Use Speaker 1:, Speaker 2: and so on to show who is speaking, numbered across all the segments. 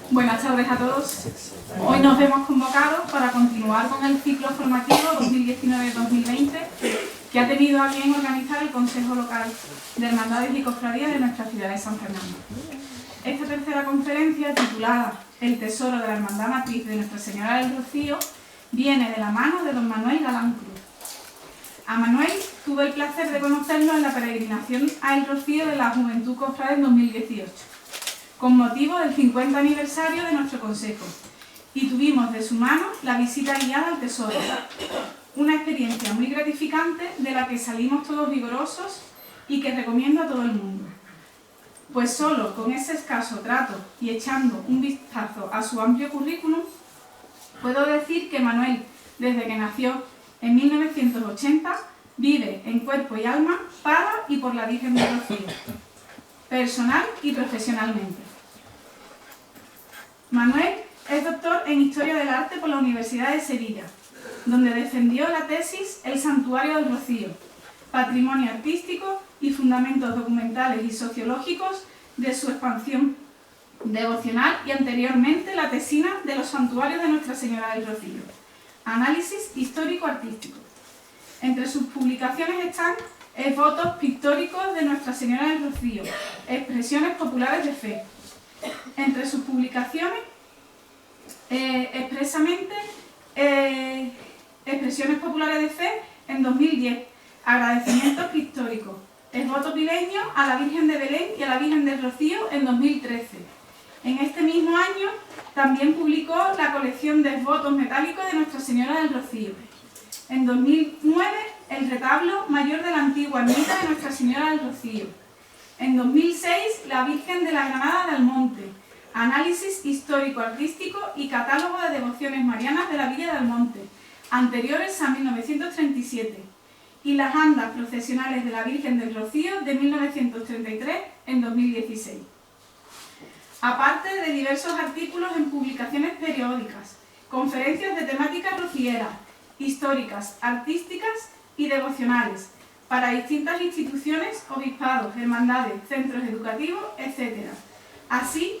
Speaker 1: Buenas tardes a todos. Hoy nos vemos convocados para continuar con el ciclo formativo 2019-2020 que ha tenido a bien organizar el Consejo Local de Hermandades y Cofradías de nuestra ciudad de San Fernando. Esta tercera conferencia, titulada El Tesoro de la Hermandad Matriz de Nuestra Señora del Rocío, viene de la mano de don Manuel Galán Cruz. A Manuel tuve el placer de conocerlo en la peregrinación a El Rocío de la Juventud Cofrade en 2018, con motivo del 50 aniversario de nuestro consejo, y tuvimos de su mano la visita guiada al Tesoro, una experiencia muy gratificante de la que salimos todos vigorosos y que recomiendo a todo el mundo. Pues solo con ese escaso trato y echando un vistazo a su amplio currículum, puedo decir que Manuel, desde que nació en 1980, vive en cuerpo y alma para y por la Virgen del Rocío, personal y profesionalmente. Manuel es doctor en Historia del Arte por la Universidad de Sevilla, donde defendió la tesis El Santuario del Rocío, Patrimonio Artístico y Fundamentos Documentales y Sociológicos de su expansión devocional, y anteriormente la tesina de los santuarios de Nuestra Señora del Rocío, Análisis Histórico-Artístico. Entre sus publicaciones están Esvotos pictóricos de Nuestra Señora del Rocío, Expresiones populares de fe. Entre sus publicaciones, Expresiones populares de fe en 2010, Agradecimientos pictóricos, Esvoto pileño a la Virgen de Belén y a la Virgen del Rocío en 2013. En este mismo año también publicó la colección de esvotos metálicos de Nuestra Señora del Rocío. En 2009, el retablo mayor de la antigua ermita de Nuestra Señora del Rocío. En 2006, la Virgen de la Granada del Monte, Análisis Histórico-Artístico y Catálogo de Devociones Marianas de la Villa del Monte, anteriores a 1937, y las andas procesionales de la Virgen del Rocío de 1933 en 2016. Aparte de diversos artículos en publicaciones periódicas, conferencias de temática rociera, históricas, artísticas y devocionales, para distintas instituciones, obispados, hermandades, centros educativos, etc., así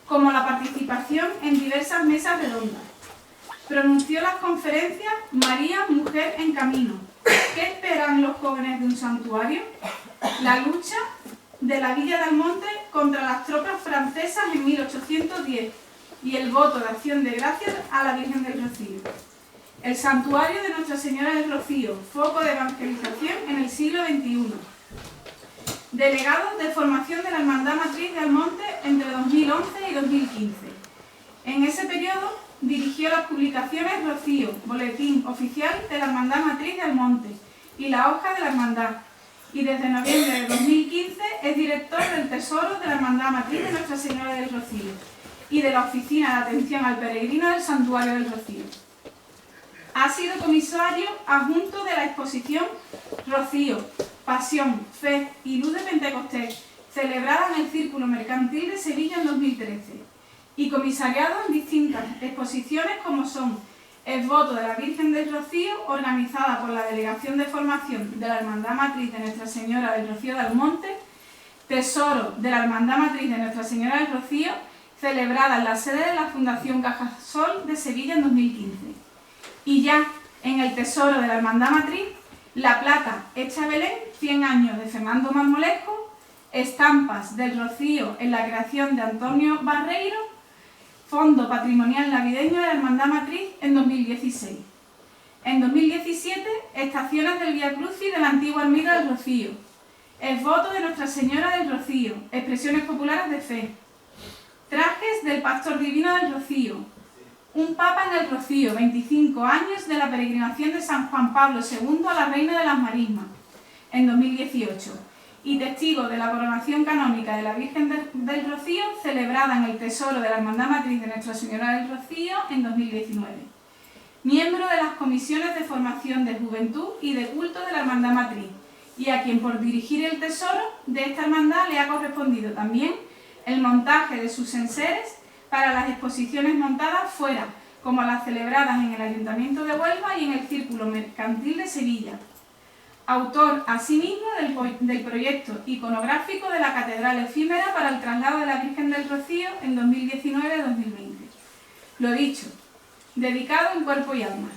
Speaker 1: como la participación en diversas mesas redondas. Pronunció las conferencias María, Mujer en Camino, ¿qué esperan los jóvenes de un santuario?, la lucha de la Villa del Monte contra las tropas francesas en 1810 y el voto de acción de gracias a la Virgen del Rocío. El santuario de Nuestra Señora del Rocío, foco de evangelización en el siglo XXI. Delegado de formación de la Hermandad Matriz de Almonte entre 2011 y 2015. En ese periodo dirigió las publicaciones Rocío, Boletín Oficial de la Hermandad Matriz de Almonte y La Hoja de la Hermandad, y desde noviembre de 2015 es director del Tesoro de la Hermandad Matriz de Nuestra Señora del Rocío y de la Oficina de Atención al Peregrino del Santuario del Rocío. Ha sido comisario adjunto de la exposición Rocío, Pasión, Fe y Luz de Pentecostés, celebrada en el Círculo Mercantil de Sevilla en 2013, y comisariado en distintas exposiciones como son Esvoto de la Virgen del Rocío, organizada por la Delegación de Formación de la Hermandad Matriz de Nuestra Señora del Rocío de Almonte, Tesoro de la Hermandad Matriz de Nuestra Señora del Rocío, celebrada en la sede de la Fundación Cajasol de Sevilla en 2015. Y ya en el Tesoro de la Hermandad Matriz, la placa hecha a Belén, 100 años de Fernando Marmolejo, estampas del Rocío en la creación de Antonio Barreiro, Fondo Patrimonial Navideño de la Hermandad Matriz en 2016. En 2017, estaciones del Vía Crucis de la antigua ermita del Rocío, esvoto de Nuestra Señora del Rocío, expresiones populares de fe, trajes del Pastor Divino del Rocío, un Papa en el Rocío, 25 años de la peregrinación de San Juan Pablo II a la Reina de las Marismas, en 2018, y testigo de la coronación canónica de la Virgen del Rocío, celebrada en el Tesoro de la Hermandad Matriz de Nuestra Señora del Rocío en 2019. Miembro de las comisiones de formación de juventud y de culto de la Hermandad Matriz, y a quien por dirigir el Tesoro de esta hermandad le ha correspondido también el montaje de sus enseres para las exposiciones montadas fuera, como las celebradas en el Ayuntamiento de Huelva y en el Círculo Mercantil de Sevilla. autor asimismo del proyecto iconográfico de la Catedral Efímera para el traslado de la Virgen del Rocío en 2019-2020. Lo dicho, dedicado en cuerpo y alma.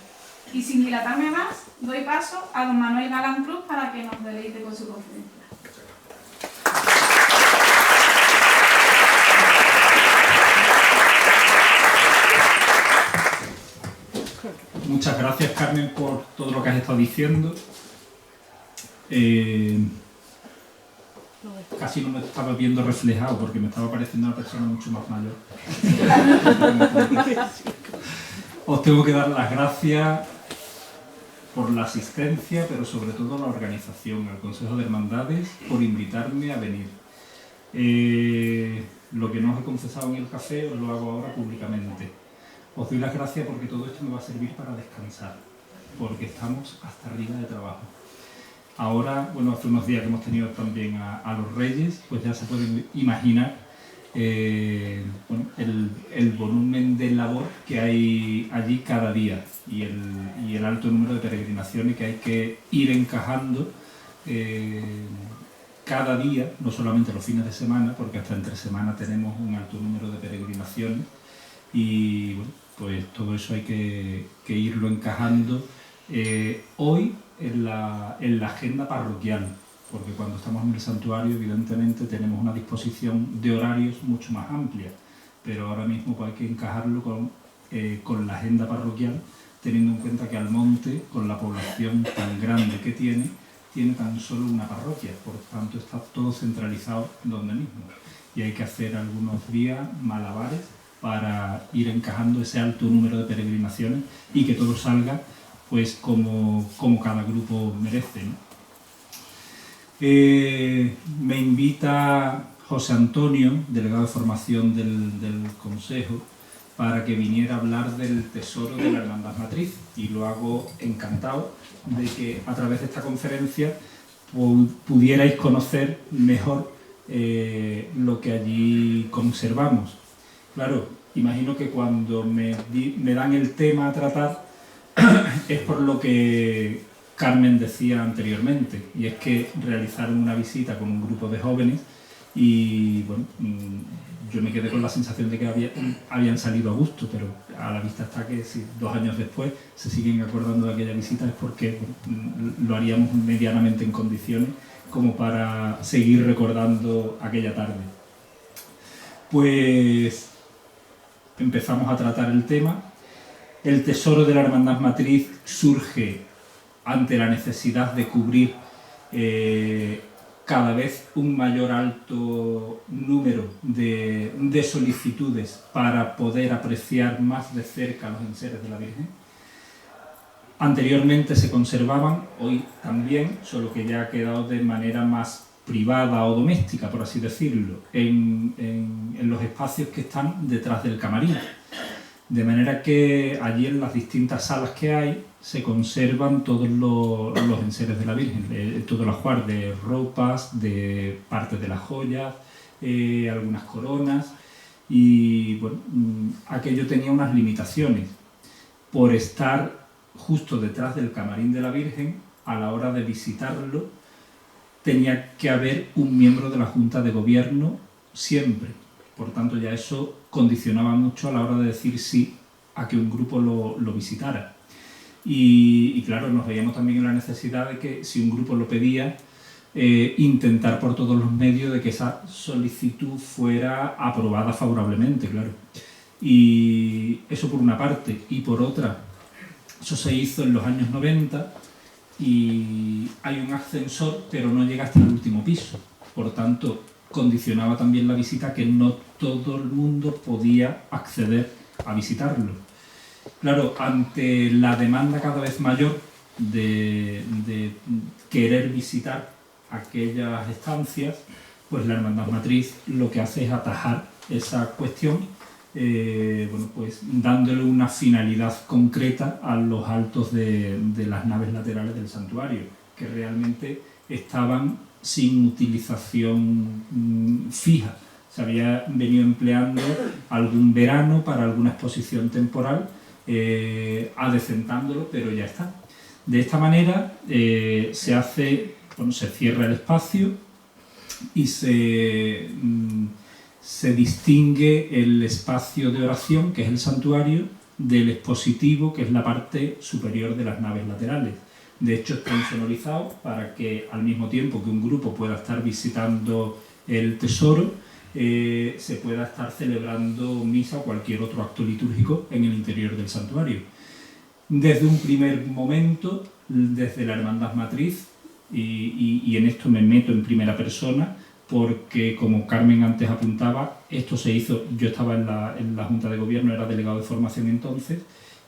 Speaker 1: Y sin dilatarme más, doy paso a don Manuel Galán Cruz para que nos deleite con su conferencia.
Speaker 2: Muchas gracias, Carmen, por todo lo que has estado diciendo. Casi no me estaba viendo reflejado porque me estaba pareciendo una persona mucho más mayor. Os tengo que dar las gracias por la asistencia, pero sobre todo a la organización, al Consejo de Hermandades, por invitarme a venir. Lo que no os he confesado en el café os lo hago ahora públicamente. Os doy las gracias porque todo esto me va a servir para descansar, porque estamos hasta arriba de trabajo. Ahora, bueno, hace unos días que hemos tenido también a los Reyes, pues ya se pueden imaginar bueno, el volumen de labor que hay allí cada día y el alto número de peregrinaciones que hay que ir encajando cada día, no solamente los fines de semana, porque hasta entre semana tenemos un alto número de peregrinaciones y bueno, pues todo eso hay que irlo encajando hoy en la agenda parroquial, porque cuando estamos en el santuario evidentemente tenemos una disposición de horarios mucho más amplia, pero ahora mismo pues, hay que encajarlo con la agenda parroquial, teniendo en cuenta que Almonte, con la población tan grande que tiene tan solo una parroquia, por tanto está todo centralizado donde mismo y hay que hacer algunos días malabares para ir encajando ese alto número de peregrinaciones y que todo salga pues como cada grupo merece, ¿no? Me invita José Antonio, delegado de formación del Consejo, para que viniera a hablar del tesoro de la Hermandad Matriz y lo hago encantado de que a través de esta conferencia pudierais conocer mejor lo que allí conservamos. Claro, imagino que cuando me dan el tema a tratar es por lo que Carmen decía anteriormente, y es que realizaron una visita con un grupo de jóvenes y bueno, yo me quedé con la sensación de que habían salido a gusto, pero a la vista está que si 2 años después se siguen acordando de aquella visita es porque bueno, lo haríamos medianamente en condiciones como para seguir recordando aquella tarde. Pues empezamos a tratar el tema. El tesoro de la Hermandad Matriz surge ante la necesidad de cubrir cada vez un mayor alto número de solicitudes para poder apreciar más de cerca los enseres de la Virgen. Anteriormente se conservaban, hoy también, solo que ya ha quedado de manera más privada o doméstica, por así decirlo, en los espacios que están detrás del camarín. De manera que allí en las distintas salas que hay se conservan todos los enseres de la Virgen, todo el ajuar de ropas, de partes de las joyas, algunas coronas y bueno, aquello tenía unas limitaciones. Por estar justo detrás del camarín de la Virgen, a la hora de visitarlo tenía que haber un miembro de la Junta de Gobierno siempre. Por tanto, ya eso condicionaba mucho a la hora de decir sí a que un grupo lo visitara. Y claro, nos veíamos también en la necesidad de que, si un grupo lo pedía, intentar por todos los medios de que esa solicitud fuera aprobada favorablemente, claro. Y eso por una parte. Y por otra, eso se hizo en los años 90 y hay un ascensor, pero no llega hasta el último piso. Por tanto, condicionaba también la visita que no todo el mundo podía acceder a visitarlo. Claro, ante la demanda cada vez mayor de querer visitar aquellas estancias, pues la Hermandad Matriz lo que hace es atajar esa cuestión, bueno, pues dándole una finalidad concreta a los altos de las naves laterales del santuario, que realmente estaban sin utilización fija. Se había venido empleando algún verano para alguna exposición temporal, adecentándolo, pero ya está. De esta manera se cierra el espacio y se distingue el espacio de oración, que es el santuario, del expositivo, que es la parte superior de las naves laterales. De hecho, está insonorizado para que al mismo tiempo que un grupo pueda estar visitando el tesoro, se pueda estar celebrando misa o cualquier otro acto litúrgico en el interior del santuario. Desde un primer momento, desde la Hermandad Matriz, y en esto me meto en primera persona, porque como Carmen antes apuntaba, esto se hizo, yo estaba en la Junta de Gobierno, era delegado de formación entonces,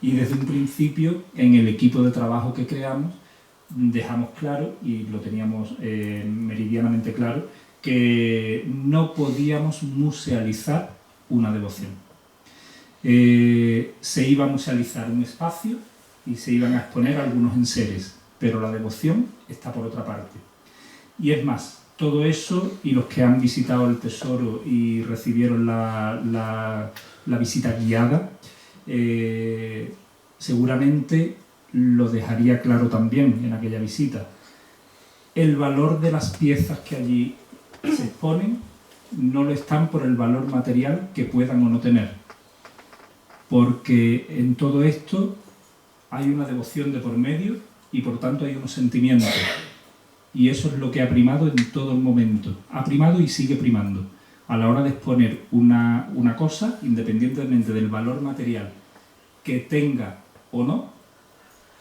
Speaker 2: y desde un principio, en el equipo de trabajo que creamos, dejamos claro, y lo teníamos meridianamente claro, que no podíamos musealizar una devoción. Se iba a musealizar un espacio y se iban a exponer algunos enseres, pero la devoción está por otra parte. Y es más, todo eso, y los que han visitado el tesoro y recibieron la visita guiada, seguramente lo dejaría claro también en aquella visita. El valor de las piezas que allí se exponen no lo están por el valor material que puedan o no tener, porque en todo esto hay una devoción de por medio y por tanto hay unos sentimientos, y eso es lo que ha primado en todo el momento, ha primado y sigue primando a la hora de exponer una cosa, independientemente del valor material que tenga o no,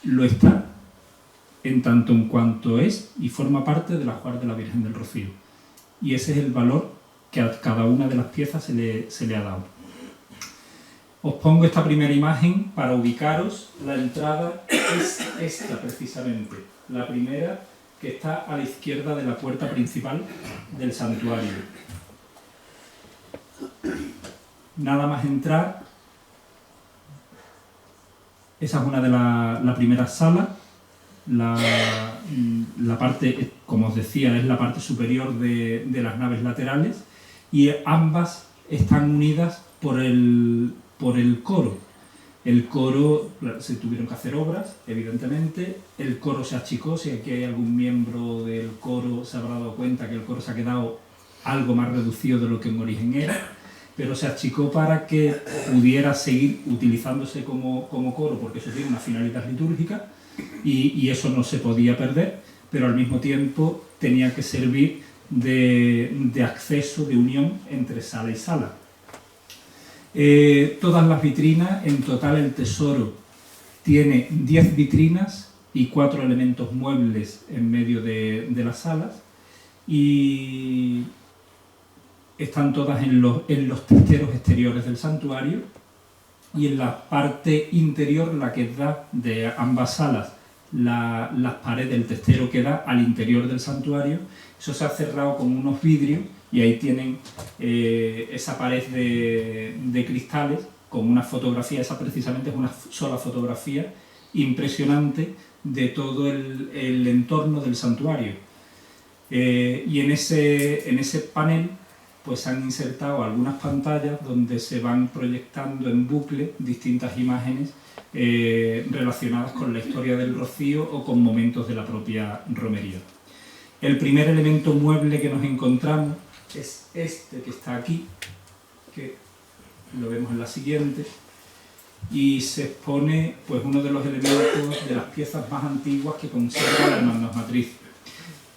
Speaker 2: lo está en tanto en cuanto es y forma parte del ajuar de la Virgen del Rocío. Y ese es el valor que a cada una de las piezas se le ha dado. Os pongo esta primera imagen para ubicaros. La entrada es esta precisamente, la primera que está a la izquierda de la puerta principal del santuario. Nada más entrar, esa es una de las primeras salas. La parte, como os decía, es la parte superior de las naves laterales, y ambas están unidas por el coro. El coro, se tuvieron que hacer obras, evidentemente. El coro se achicó, si aquí hay algún miembro del coro se habrá dado cuenta que el coro se ha quedado algo más reducido de lo que en origen era, pero se achicó para que pudiera seguir utilizándose como coro, porque eso tiene una finalidad litúrgica, y eso no se podía perder, pero al mismo tiempo tenía que servir de acceso, de unión entre sala y sala. Todas las vitrinas, en total el tesoro tiene 10 vitrinas y 4 elementos muebles en medio de las salas, y están todas en los testeros exteriores del santuario, y en la parte interior, la que da de ambas salas, las paredes del testero que da al interior del santuario, eso se ha cerrado con unos vidrios, y ahí tienen esa pared de cristales con una fotografía. Esa precisamente es una sola fotografía impresionante de todo el entorno del santuario. Y en ese panel pues han insertado algunas pantallas donde se van proyectando en bucle distintas imágenes relacionadas con la historia del Rocío o con momentos de la propia romería. El primer elemento mueble que nos encontramos es este que está aquí, que lo vemos en la siguiente, y se expone pues uno de los elementos de las piezas más antiguas que conserva la Hermandad Matriz.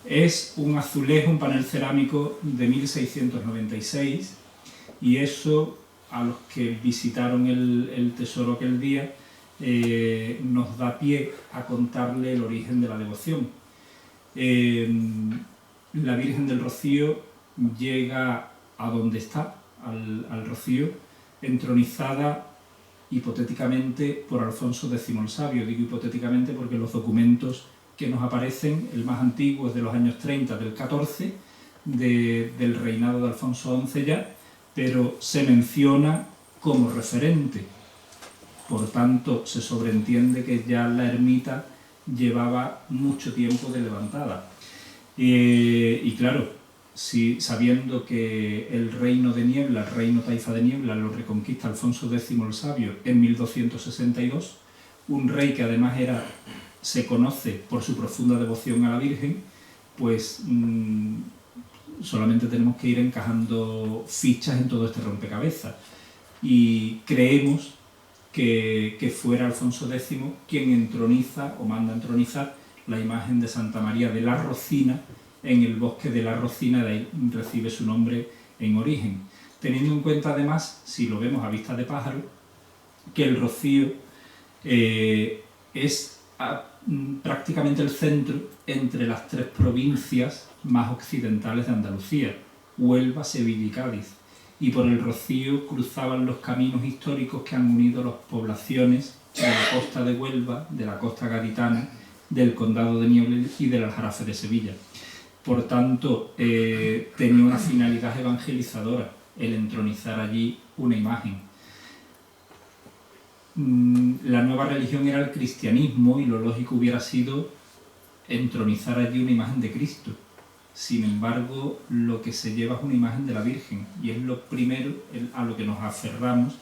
Speaker 2: Es un azulejo, un panel cerámico de 1696, y eso, a los que visitaron el tesoro aquel día, nos da pie a contarle el origen de la devoción. La Virgen del Rocío llega a donde está, al Rocío, entronizada hipotéticamente por Alfonso X el Sabio. Digo hipotéticamente porque los documentos que nos aparecen, el más antiguo es de los años 30 del 14, del reinado de Alfonso XI ya, pero se menciona como referente. Por tanto, se sobreentiende que ya la ermita llevaba mucho tiempo de levantada. Y claro, sabiendo que el reino de Niebla, el reino taifa de Niebla, lo reconquista Alfonso X el Sabio en 1262, un rey que además era se conoce por su profunda devoción a la Virgen, pues solamente tenemos que ir encajando fichas en todo este rompecabezas. Y creemos que fuera Alfonso X quien entroniza o manda entronizar la imagen de Santa María de la Rocina en el bosque de la Rocina, de ahí recibe su nombre en origen. Teniendo en cuenta además, si lo vemos a vista de pájaro, que el Rocío es prácticamente el centro entre las tres provincias más occidentales de Andalucía, Huelva, Sevilla y Cádiz. Y por el Rocío cruzaban los caminos históricos que han unido las poblaciones de la costa de Huelva, de la costa gaditana, del condado de Niebla y del Aljarafe de Sevilla. Por tanto, tenía una finalidad evangelizadora el entronizar allí una imagen. La nueva religión era el cristianismo y lo lógico hubiera sido entronizar allí una imagen de Cristo. Sin embargo, lo que se lleva es una imagen de la Virgen y es lo primero a lo que nos aferramos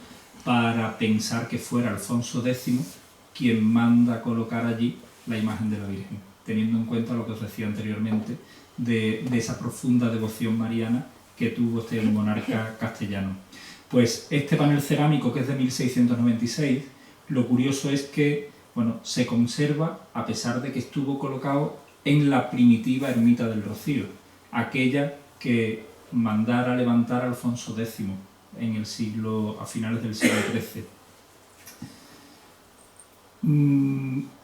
Speaker 2: para pensar que fuera Alfonso X quien manda colocar allí la imagen de la Virgen, teniendo en cuenta lo que os decía anteriormente de esa profunda devoción mariana que tuvo este monarca castellano. Pues este panel cerámico, que es de 1696, lo curioso es que se conserva a pesar de que estuvo colocado en la primitiva ermita del Rocío, aquella que mandara levantar Alfonso X a finales del siglo XIII.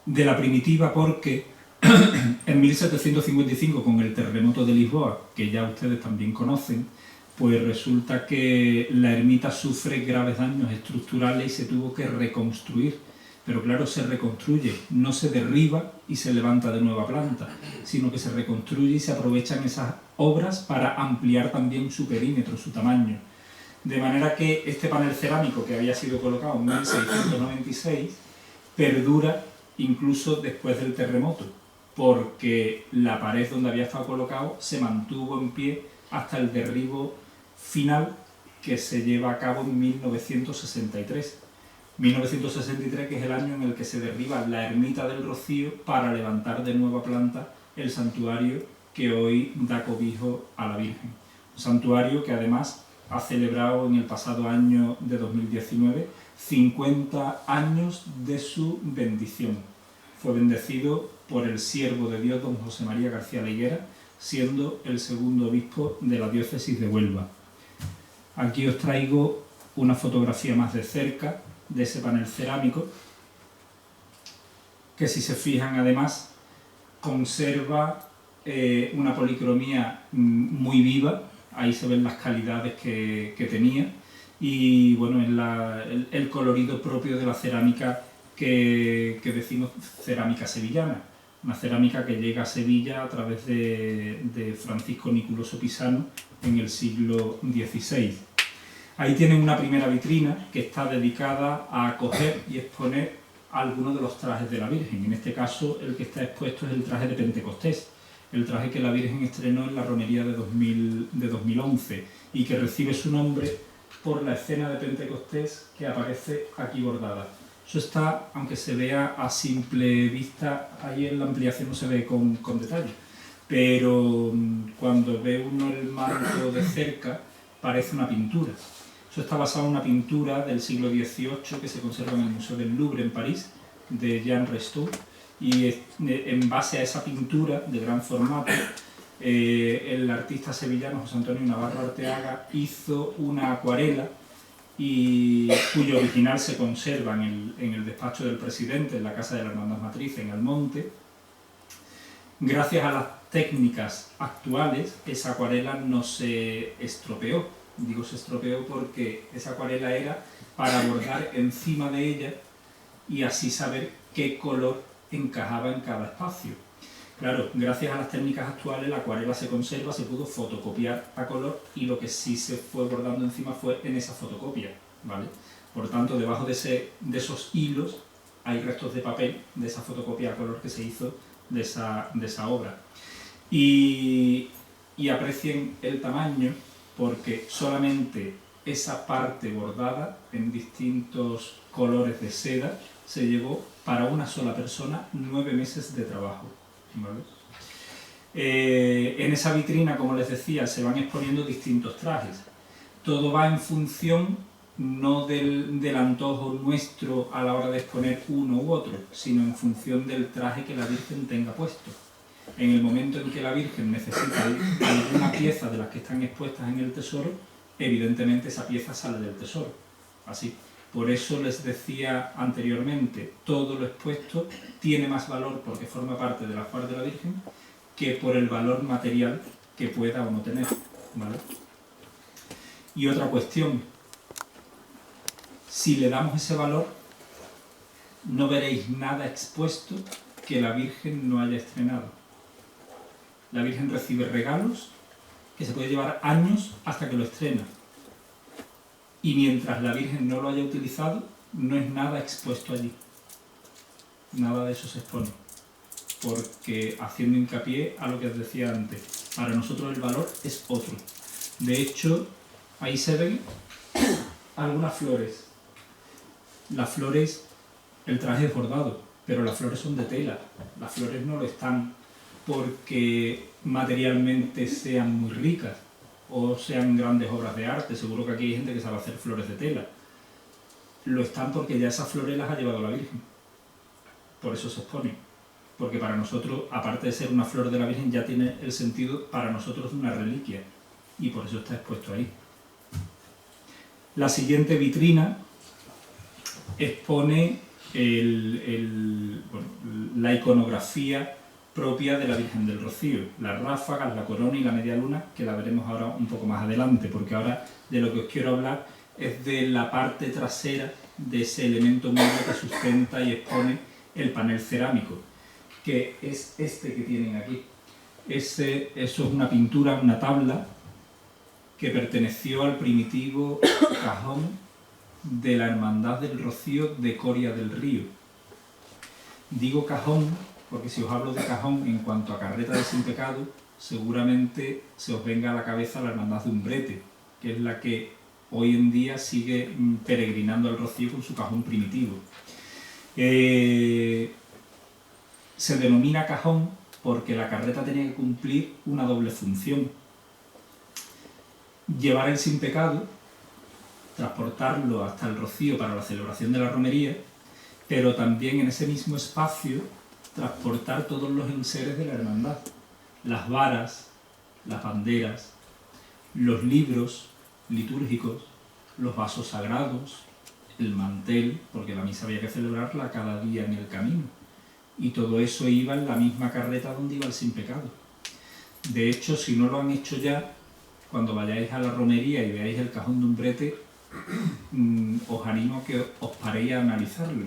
Speaker 2: De la primitiva porque en 1755, con el terremoto de Lisboa, que ya ustedes también conocen, pues resulta que la ermita sufre graves daños estructurales y se tuvo que reconstruir. Pero claro, se reconstruye, no se derriba y se levanta de nueva planta, sino que se reconstruye y se aprovechan esas obras para ampliar también su perímetro, su tamaño. De manera que este panel cerámico que había sido colocado en 1696 perdura incluso después del terremoto, porque la pared donde había estado colocado se mantuvo en pie hasta el derribo final que se lleva a cabo en 1963. 1963, que es el año en el que se derriba la ermita del Rocío para levantar de nueva planta el santuario que hoy da cobijo a la Virgen. Un santuario que además ha celebrado en el pasado año de 2019 50 años de su bendición. Fue bendecido por el siervo de Dios, don José María García de Higuera, siendo el segundo obispo de la diócesis de Huelva. Aquí os traigo una fotografía más de cerca de ese panel cerámico, que si se fijan además conserva una policromía muy viva, ahí se ven las calidades que tenía, y bueno, es el colorido propio de la cerámica que decimos cerámica sevillana, una cerámica que llega a Sevilla a través de Francisco Niculoso Pisano en el siglo XVI. Ahí tienen una primera vitrina que está dedicada a acoger y exponer algunos de los trajes de la Virgen. En este caso, el que está expuesto es el traje de Pentecostés, el traje que la Virgen estrenó en la romería de 2011 y que recibe su nombre por la escena de Pentecostés que aparece aquí bordada. Eso está, aunque se vea a simple vista, ahí en la ampliación no se ve con detalle, pero cuando ve uno el marco de cerca parece una pintura. Eso está basado en una pintura del siglo XVIII que se conserva en el Museo del Louvre en París, de Jean Restou, y en base a esa pintura de gran formato, el artista sevillano José Antonio Navarro Arteaga hizo una acuarela cuyo original se conserva en el despacho del presidente, en la Casa de la Hermandad Matriz, en Almonte. Gracias a las técnicas actuales, esa acuarela no se estropeó. Digo se estropeó porque esa acuarela era para bordar encima de ella y así saber qué color encajaba en cada espacio. Claro, gracias a las técnicas actuales la acuarela se conserva, se pudo fotocopiar a color y lo que sí se fue bordando encima fue en esa fotocopia, ¿vale? Por tanto, debajo de esos hilos hay restos de papel de esa fotocopia a color que se hizo de esa obra. Y aprecien el tamaño, porque solamente esa parte bordada en distintos colores de seda se llevó para una sola persona 9 meses de trabajo, ¿vale? En esa vitrina, como les decía, se van exponiendo distintos trajes. Todo va en función no del antojo nuestro a la hora de exponer uno u otro, sino en función del traje que la Virgen tenga puesto. En el momento en que la Virgen necesita alguna pieza de las que están expuestas en el tesoro, evidentemente esa pieza sale del tesoro. Así. Por eso les decía anteriormente, todo lo expuesto tiene más valor porque forma parte del ajuar de la Virgen que por el valor material que pueda o no tener, ¿vale? Y otra cuestión, si le damos ese valor, no veréis nada expuesto que la Virgen no haya estrenado. La Virgen recibe regalos que se puede llevar años hasta que lo estrena. Y mientras la Virgen no lo haya utilizado, no es nada expuesto allí. Nada de eso se expone. Porque, haciendo hincapié a lo que os decía antes, para nosotros el valor es otro. De hecho, ahí se ven algunas flores. Las flores, el traje es bordado, pero las flores son de tela. Las flores no lo están porque materialmente sean muy ricas o sean grandes obras de arte. Seguro que aquí hay gente que sabe hacer flores de tela. Lo están porque ya esas flores las ha llevado la Virgen. Por eso se exponen. Porque para nosotros, aparte de ser una flor de la Virgen, ya tiene el sentido para nosotros de una reliquia. Y por eso está expuesto ahí. La siguiente vitrina expone la iconografía propia de la Virgen del Rocío, las ráfagas, la corona y la media luna, que la veremos ahora un poco más adelante, porque ahora de lo que os quiero hablar es de la parte trasera de ese elemento mueble que sustenta y expone el panel cerámico, que es este que tienen aquí. Eso es una pintura, una tabla, que perteneció al primitivo cajón de la Hermandad del Rocío de Coria del Río. Digo cajón porque si os hablo de cajón en cuanto a carreta de Sin Pecado, seguramente se os venga a la cabeza la Hermandad de Umbrete, que es la que hoy en día sigue peregrinando al Rocío con su cajón primitivo. Se denomina cajón porque la carreta tenía que cumplir una doble función. Llevar el Sin Pecado, transportarlo hasta el Rocío para la celebración de la romería, pero también en ese mismo espacio transportar todos los enseres de la hermandad, las varas, las banderas, los libros litúrgicos, los vasos sagrados, el mantel, porque la misa había que celebrarla cada día en el camino, y todo eso iba en la misma carreta donde iba el Sin Pecado. De hecho, si no lo han hecho ya, cuando vayáis a la romería y veáis el cajón de Umbrete, os animo a que os paréis a analizarlo.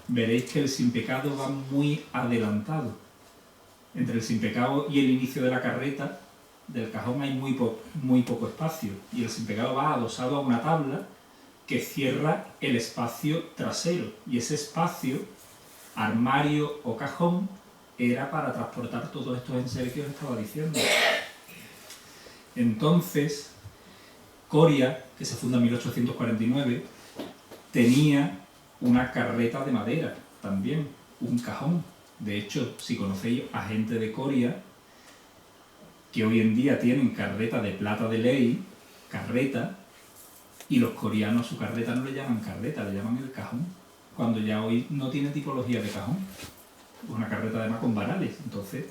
Speaker 2: Veréis que el Sin Pecado va muy adelantado. Entre el Sin Pecado y el inicio de la carreta del cajón hay muy poco espacio, y el Sin Pecado va adosado a una tabla que cierra el espacio trasero, y ese espacio, armario o cajón, era para transportar todos estos enseres que os estaba diciendo. Entonces, Coria, que se funda en 1849, tenía una carreta de madera también, un cajón. De hecho, si conocéis a gente de Coria, que hoy en día tienen carreta de plata de ley, carreta, y los corianos su carreta no le llaman carreta, le llaman el cajón, cuando ya hoy no tiene tipología de cajón, una carreta además con varales. Entonces,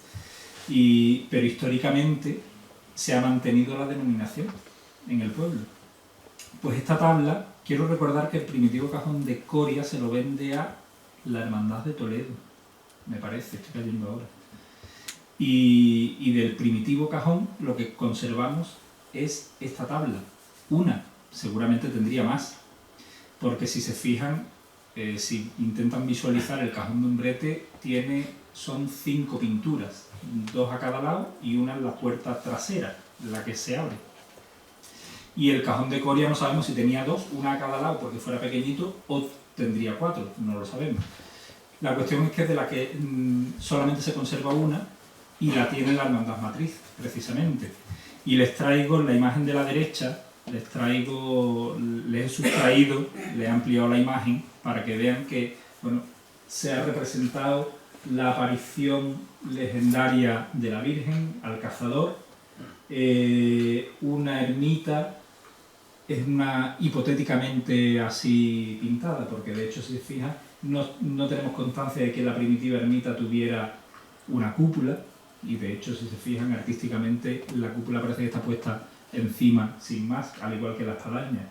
Speaker 2: pero históricamente se ha mantenido la denominación en el pueblo. Pues esta tabla, quiero recordar que el primitivo cajón de Coria se lo vende a la Hermandad de Toledo, me parece, estoy cayendo ahora. Y del primitivo cajón lo que conservamos es esta tabla. Una, seguramente tendría más, porque si se fijan, si intentan visualizar el cajón de Umbrete, son 5 pinturas, 2 a cada lado y una en la puerta trasera, la que se abre. Y el cajón de Coria no sabemos si tenía 2, una a cada lado porque fuera pequeñito, o tendría 4, no lo sabemos. La cuestión es que es de la que solamente se conserva una y la tiene la Hermandad Matriz, precisamente. Y les traigo la imagen de la derecha, les he sustraído, les he ampliado la imagen para que vean que, bueno, se ha representado la aparición legendaria de la Virgen al cazador, una ermita, es una hipotéticamente así pintada, porque de hecho, si se fijan, no tenemos constancia de que la primitiva ermita tuviera una cúpula, y de hecho, si se fijan artísticamente, la cúpula parece que está puesta encima, sin más, al igual que la espadaña.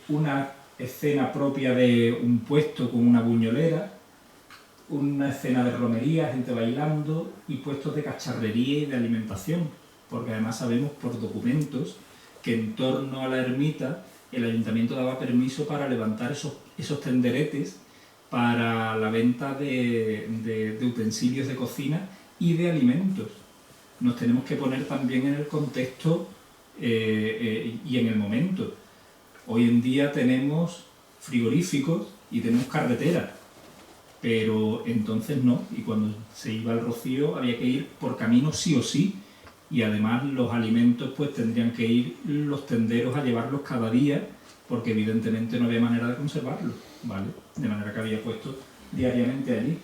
Speaker 2: Una escena propia de un puesto con una buñolera, una escena de romería, gente bailando y puestos de cacharrería y de alimentación, porque además sabemos por documentos que en torno a la ermita el ayuntamiento daba permiso para levantar esos tenderetes para la venta de utensilios de cocina y de alimentos. Nos tenemos que poner también en el contexto y en el momento. Hoy en día tenemos frigoríficos y tenemos carreteras, pero entonces no, y cuando se iba al Rocío había que ir por camino sí o sí, y además los alimentos pues tendrían que ir los tenderos a llevarlos cada día, porque evidentemente no había manera de conservarlos, ¿vale? De manera que había puesto diariamente allí.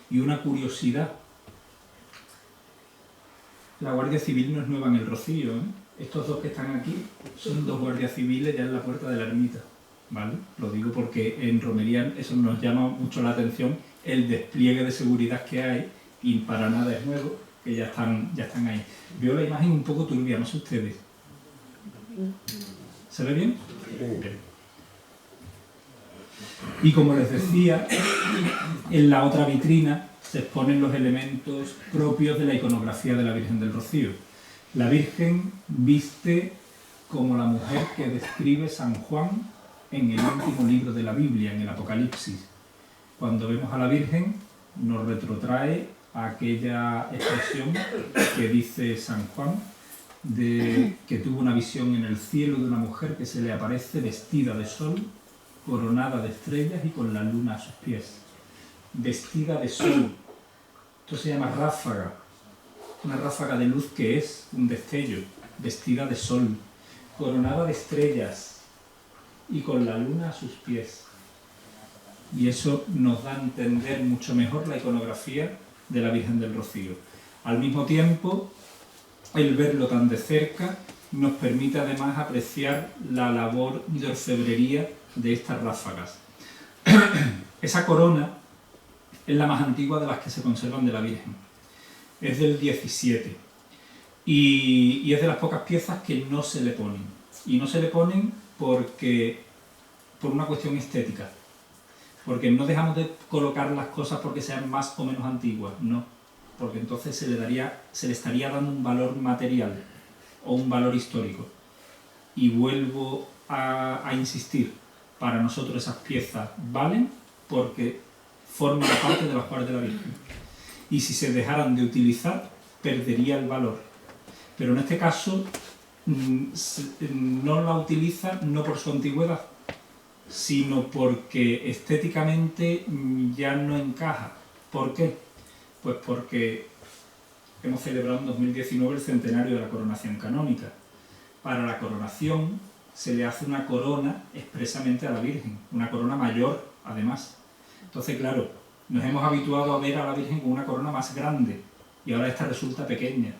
Speaker 2: Y una curiosidad, la Guardia Civil no es nueva en el Rocío, ¿eh? Estos dos que están aquí son dos guardias civiles ya en la puerta de la ermita, ¿vale? Lo digo porque en romería eso nos llama mucho la atención, el despliegue de seguridad que hay, y para nada es nuevo, que ya están ahí. Veo la imagen un poco turbia, no sé ustedes. ¿Se ve bien? Bien. Y como les decía, en la otra vitrina se exponen los elementos propios de la iconografía de la Virgen del Rocío. La Virgen viste como la mujer que describe San Juan en el último libro de la Biblia, en el Apocalipsis. Cuando vemos a la Virgen, nos retrotrae a aquella expresión que dice San Juan, de que tuvo una visión en el cielo de una mujer que se le aparece vestida de sol, coronada de estrellas y con la luna a sus pies. Vestida de sol. Esto se llama ráfaga. Una ráfaga de luz que es un destello. Vestida de sol, coronada de estrellas y con la luna a sus pies. Y eso nos da a entender mucho mejor la iconografía de la Virgen del Rocío. Al mismo tiempo, el verlo tan de cerca nos permite además apreciar la labor de orfebrería de estas ráfagas. Esa corona es la más antigua de las que se conservan de la Virgen. Es del 17 y es de las pocas piezas que no se le ponen. Y no se le ponen por una cuestión estética. Porque no dejamos de colocar las cosas porque sean más o menos antiguas, no. Porque entonces se le estaría dando un valor material o un valor histórico. Y vuelvo a insistir, para nosotros esas piezas valen porque forman parte de los cuadros de la Virgen. Y si se dejaran de utilizar, perdería el valor. Pero en este caso no la utiliza no por su antigüedad, sino porque estéticamente ya no encaja. ¿Por qué? Pues porque hemos celebrado en 2019 el centenario de la coronación canónica. Para la coronación se le hace una corona expresamente a la Virgen, una corona mayor además. Entonces, claro, nos hemos habituado a ver a la Virgen con una corona más grande y ahora esta resulta pequeña.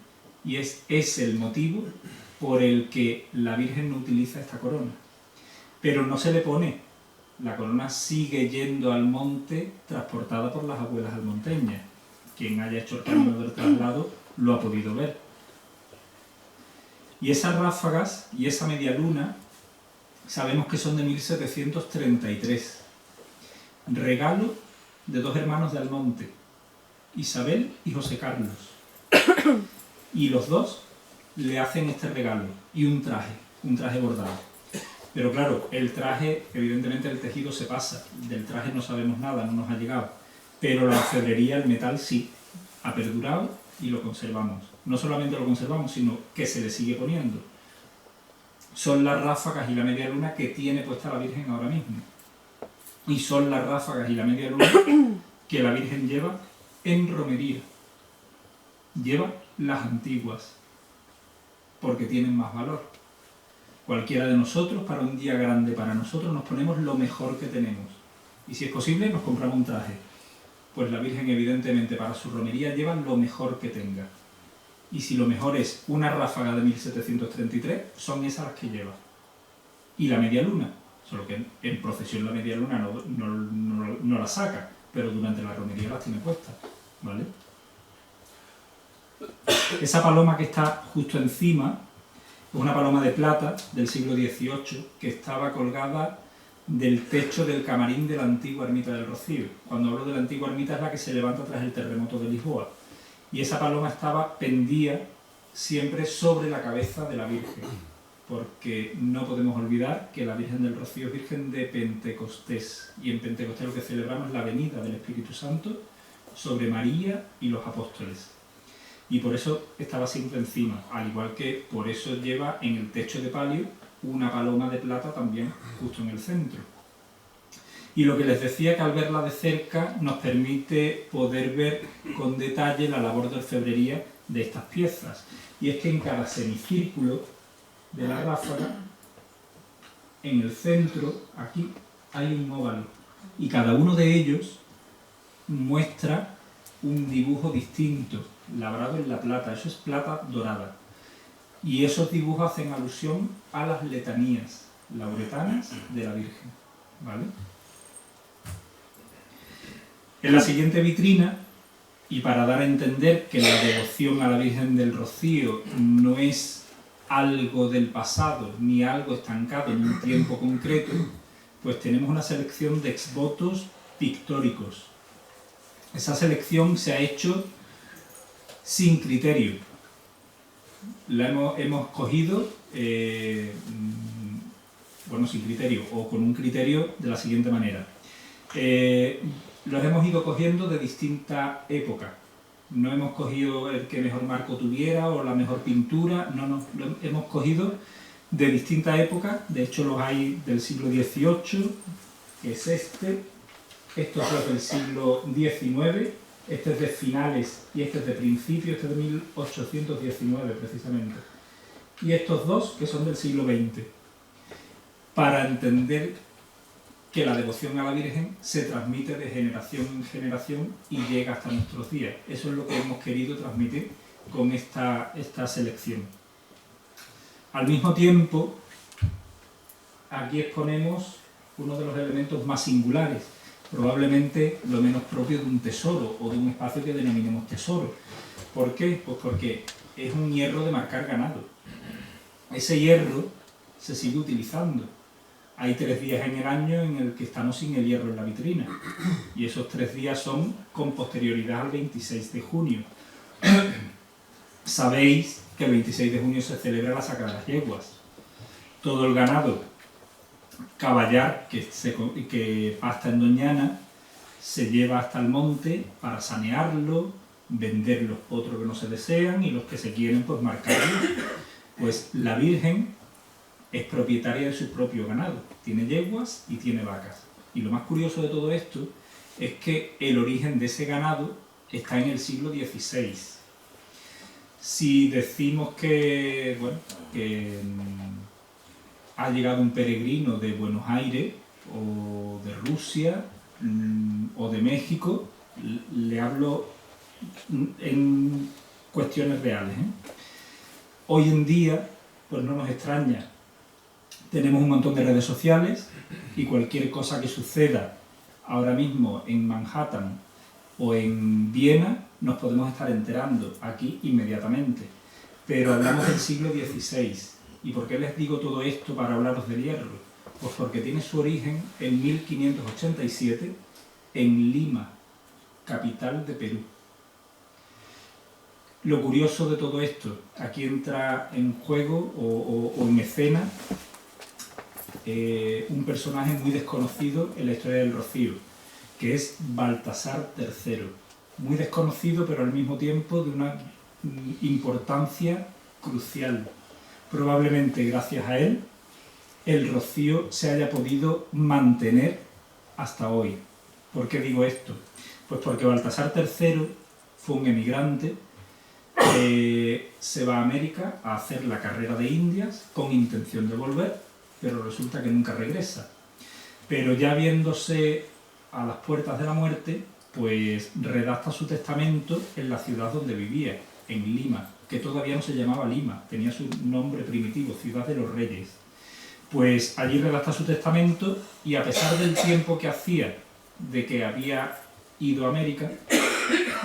Speaker 2: Y es el motivo por el que la Virgen no utiliza esta corona. Pero no se le pone. La corona sigue yendo al monte transportada por las abuelas almonteñas. Quien haya hecho el camino del traslado lo ha podido ver. Y esas ráfagas y esa media luna sabemos que son de 1733. Regalo de dos hermanos de Almonte, Isabel y José Carlos. Y los dos le hacen este regalo y un traje bordado. Pero claro, el traje, evidentemente el tejido se pasa, del traje no sabemos nada, no nos ha llegado. Pero la orfebrería, el metal sí, ha perdurado y lo conservamos. No solamente lo conservamos, sino que se le sigue poniendo. Son las ráfagas y la media luna que tiene puesta la Virgen ahora mismo. Y son las ráfagas y la media luna que la Virgen lleva en romería. Lleva las antiguas, porque tienen más valor. Cualquiera de nosotros, para un día grande para nosotros, nos ponemos lo mejor que tenemos. Y si es posible, nos compramos un traje. Pues la Virgen, evidentemente, para su romería lleva lo mejor que tenga. Y si lo mejor es una ráfaga de 1733, son esas las que lleva. Y la media luna, solo que en procesión la media luna no la saca, pero durante la romería las tiene puestas, ¿vale? Esa paloma que está justo encima es una paloma de plata del siglo XVIII que estaba colgada del techo del camarín de la antigua ermita del Rocío. Cuando hablo de la antigua ermita es la que se levanta tras el terremoto de Lisboa. Y esa paloma pendía siempre sobre la cabeza de la Virgen, porque no podemos olvidar que la Virgen del Rocío es Virgen de Pentecostés, y en Pentecostés lo que celebramos es la venida del Espíritu Santo sobre María y los apóstoles. Y por eso estaba siempre encima, al igual que por eso lleva en el techo de palio una paloma de plata también justo en el centro. Y lo que les decía, que al verla de cerca nos permite poder ver con detalle la labor de orfebrería de estas piezas. Y es que en cada semicírculo de la ráfaga, en el centro, aquí, hay un óvalo. Y cada uno de ellos muestra un dibujo distinto, labrado en la plata. Eso es plata dorada. Y esos dibujos hacen alusión a las letanías lauretanas de la Virgen, ¿vale? En la siguiente vitrina, y para dar a entender que la devoción a la Virgen del Rocío no es algo del pasado, ni algo estancado en un tiempo concreto, pues tenemos una selección de exvotos pictóricos. Esa selección se ha hecho sin criterio. La hemos cogido, sin criterio, o con un criterio de la siguiente manera. Los hemos ido cogiendo de distintas épocas. No hemos cogido el que mejor marco tuviera o la mejor pintura, no, lo hemos cogido de distintas épocas. De hecho, los hay del siglo XVIII, que es estos dos del siglo XIX, este es de finales y este es de principios, este es de 1819 precisamente. Y estos dos, que son del siglo XX, para entender que la devoción a la Virgen se transmite de generación en generación y llega hasta nuestros días. Eso es lo que hemos querido transmitir con esta selección. Al mismo tiempo, aquí exponemos uno de los elementos más singulares, probablemente lo menos propio de un tesoro o de un espacio que denominemos tesoro. ¿Por qué? Pues porque es un hierro de marcar ganado. Ese hierro se sigue utilizando. Hay 3 días en el año en el que estamos sin el hierro en la vitrina, y esos 3 días son con posterioridad al 26 de junio. Sabéis que el 26 de junio se celebra la saca de las yeguas. Todo el ganado caballar que pasta en Doñana se lleva hasta el monte para sanearlo, vender los otros que no se desean y los que se quieren pues marcarlos. Pues la Virgen es propietaria de su propio ganado, tiene yeguas y tiene vacas. Y lo más curioso de todo esto es que el origen de ese ganado está en el siglo XVI. Si decimos que ha llegado un peregrino de Buenos Aires o de Rusia o de México, le hablo en cuestiones reales, Hoy en día, pues no nos extraña. Tenemos un montón de redes sociales y cualquier cosa que suceda ahora mismo en Manhattan o en Viena nos podemos estar enterando aquí inmediatamente. Pero hablamos del siglo XVI. ¿Y por qué les digo todo esto para hablaros del hierro? Pues porque tiene su origen en 1587 en Lima, capital de Perú. Lo curioso de todo esto, aquí entra en juego o en escena un personaje muy desconocido en la historia del Rocío, que es Baltasar III. Muy desconocido, pero al mismo tiempo de una importancia crucial. Probablemente gracias a él el Rocío se haya podido mantener hasta hoy. ¿Por qué digo esto? Pues porque Baltasar III fue un emigrante se va a América a hacer la carrera de Indias con intención de volver, pero resulta que nunca regresa. Pero ya viéndose a las puertas de la muerte, pues redacta su testamento en la ciudad donde vivía, en Lima, que todavía no se llamaba Lima, tenía su nombre primitivo, Ciudad de los Reyes. Pues allí redacta su testamento y a pesar del tiempo que hacía de que había ido a América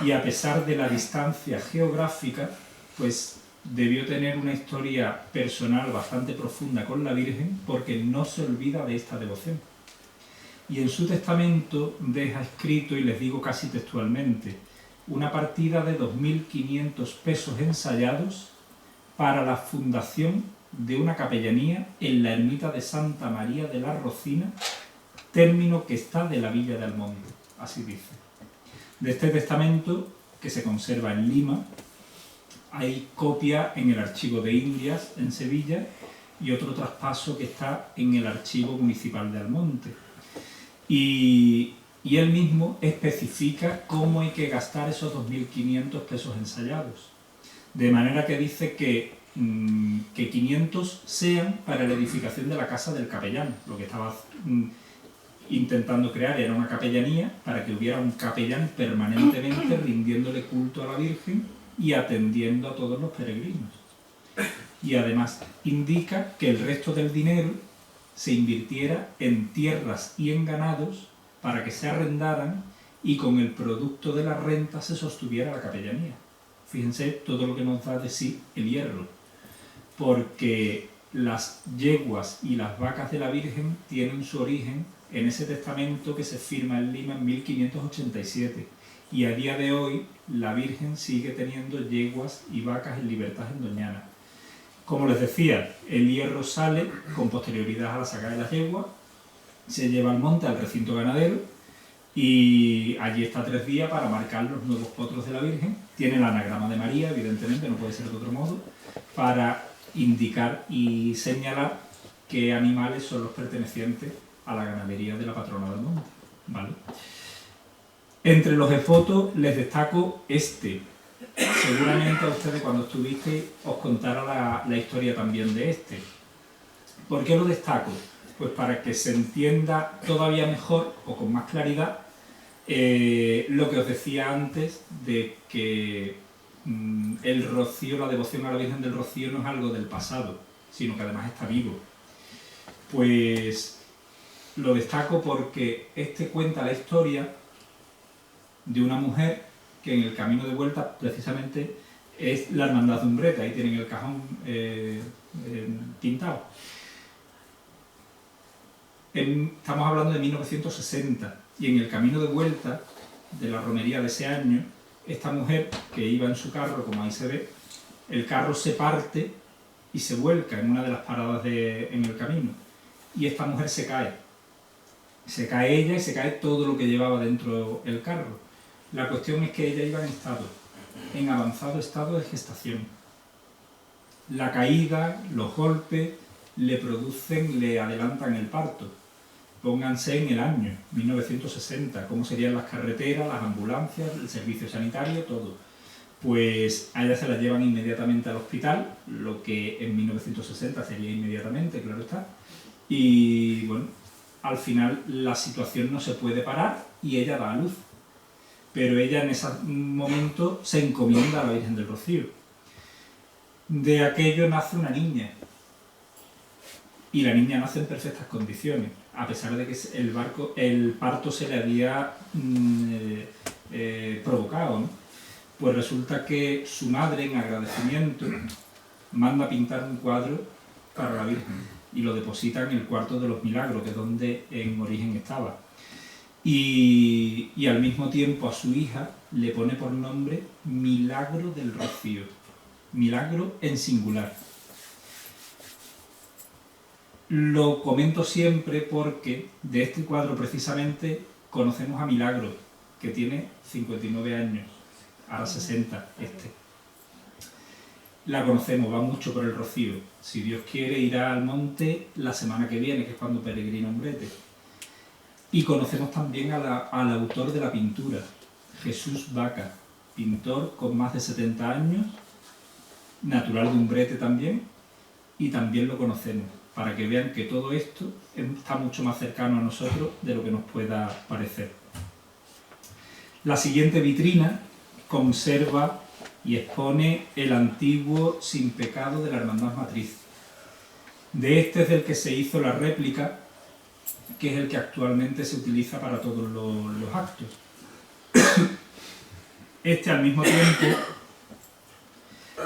Speaker 2: y a pesar de la distancia geográfica, pues debió tener una historia personal bastante profunda con la Virgen porque no se olvida de esta devoción. Y en su testamento deja escrito, y les digo casi textualmente, una partida de 2.500 pesos ensayados para la fundación de una capellanía en la ermita de Santa María de la Rocina, término que está de la villa de Almonte, así dice. De este testamento, que se conserva en Lima, hay copia en el Archivo de Indias, en Sevilla, y otro traspaso que está en el Archivo Municipal de Almonte. Y él mismo especifica cómo hay que gastar esos 2.500 pesos ensayados. De manera que dice que 500 sean para la edificación de la casa del capellán. Lo que estaba intentando crear era una capellanía para que hubiera un capellán permanentemente rindiéndole culto a la Virgen y atendiendo a todos los peregrinos. Y además indica que el resto del dinero se invirtiera en tierras y en ganados para que se arrendaran y con el producto de la renta se sostuviera la capellanía. Fíjense todo lo que nos da de sí el hierro, porque las yeguas y las vacas de la Virgen tienen su origen en ese testamento que se firma en Lima en 1587 y a día de hoy la Virgen sigue teniendo yeguas y vacas en libertad en Doñana. Como les decía, el hierro sale con posterioridad a la saca de las yeguas, se lleva al monte, al recinto ganadero, y allí está 3 días para marcar los nuevos potros de la Virgen. Tiene el anagrama de María, evidentemente, no puede ser de otro modo, para indicar y señalar qué animales son los pertenecientes a la ganadería de la patrona del monte, ¿vale? Entre los espotos les destaco este. Seguramente a ustedes cuando estuvisteis os contara la historia también de este. ¿Por qué lo destaco? Pues para que se entienda todavía mejor o con más claridad lo que os decía antes de que el rocío, la devoción a la Virgen del Rocío no es algo del pasado, sino que además está vivo. Pues lo destaco porque este cuenta la historia de una mujer que en el camino de vuelta precisamente es la hermandad de Umbreta, ahí tienen el cajón pintado. Estamos hablando de 1960 y en el camino de vuelta de la romería de ese año, esta mujer que iba en su carro, como ahí se ve, el carro se parte y se vuelca en una de las paradas en el camino y esta mujer se cae. Se cae ella y se cae todo lo que llevaba dentro del carro. La cuestión es que ella iba en avanzado estado de gestación. La caída, los golpes, le adelantan el parto. Pónganse en el año 1960, cómo serían las carreteras, las ambulancias, el servicio sanitario, todo. Pues a ella se la llevan inmediatamente al hospital, lo que en 1960 sería inmediatamente, claro está. Y bueno, al final la situación no se puede parar y ella da a luz. Pero ella en ese momento se encomienda a la Virgen del Rocío. De aquello nace una niña. Y la niña nace en perfectas condiciones, a pesar de que el parto se le había provocado, ¿no? Pues resulta que su madre, en agradecimiento, manda pintar un cuadro para la Virgen y lo deposita en el cuarto de los milagros, que es donde en origen estaba. Y al mismo tiempo a su hija le pone por nombre Milagro del Rocío. Milagro en singular. Lo comento siempre porque de este cuadro precisamente conocemos a Milagro, que tiene 59 años, ahora 60 este. La conocemos, va mucho por el Rocío. Si Dios quiere irá al monte la semana que viene, que es cuando peregrina Umbrete. Y conocemos también al autor de la pintura, Jesús Vaca, pintor con más de 70 años, natural de Umbrete también, y también lo conocemos, para que vean que todo esto está mucho más cercano a nosotros de lo que nos pueda parecer. La siguiente vitrina conserva y expone el antiguo Sin Pecado de la Hermandad Matriz. De este es del que se hizo la réplica, que es el que actualmente se utiliza para todos los actos. Este, al mismo tiempo,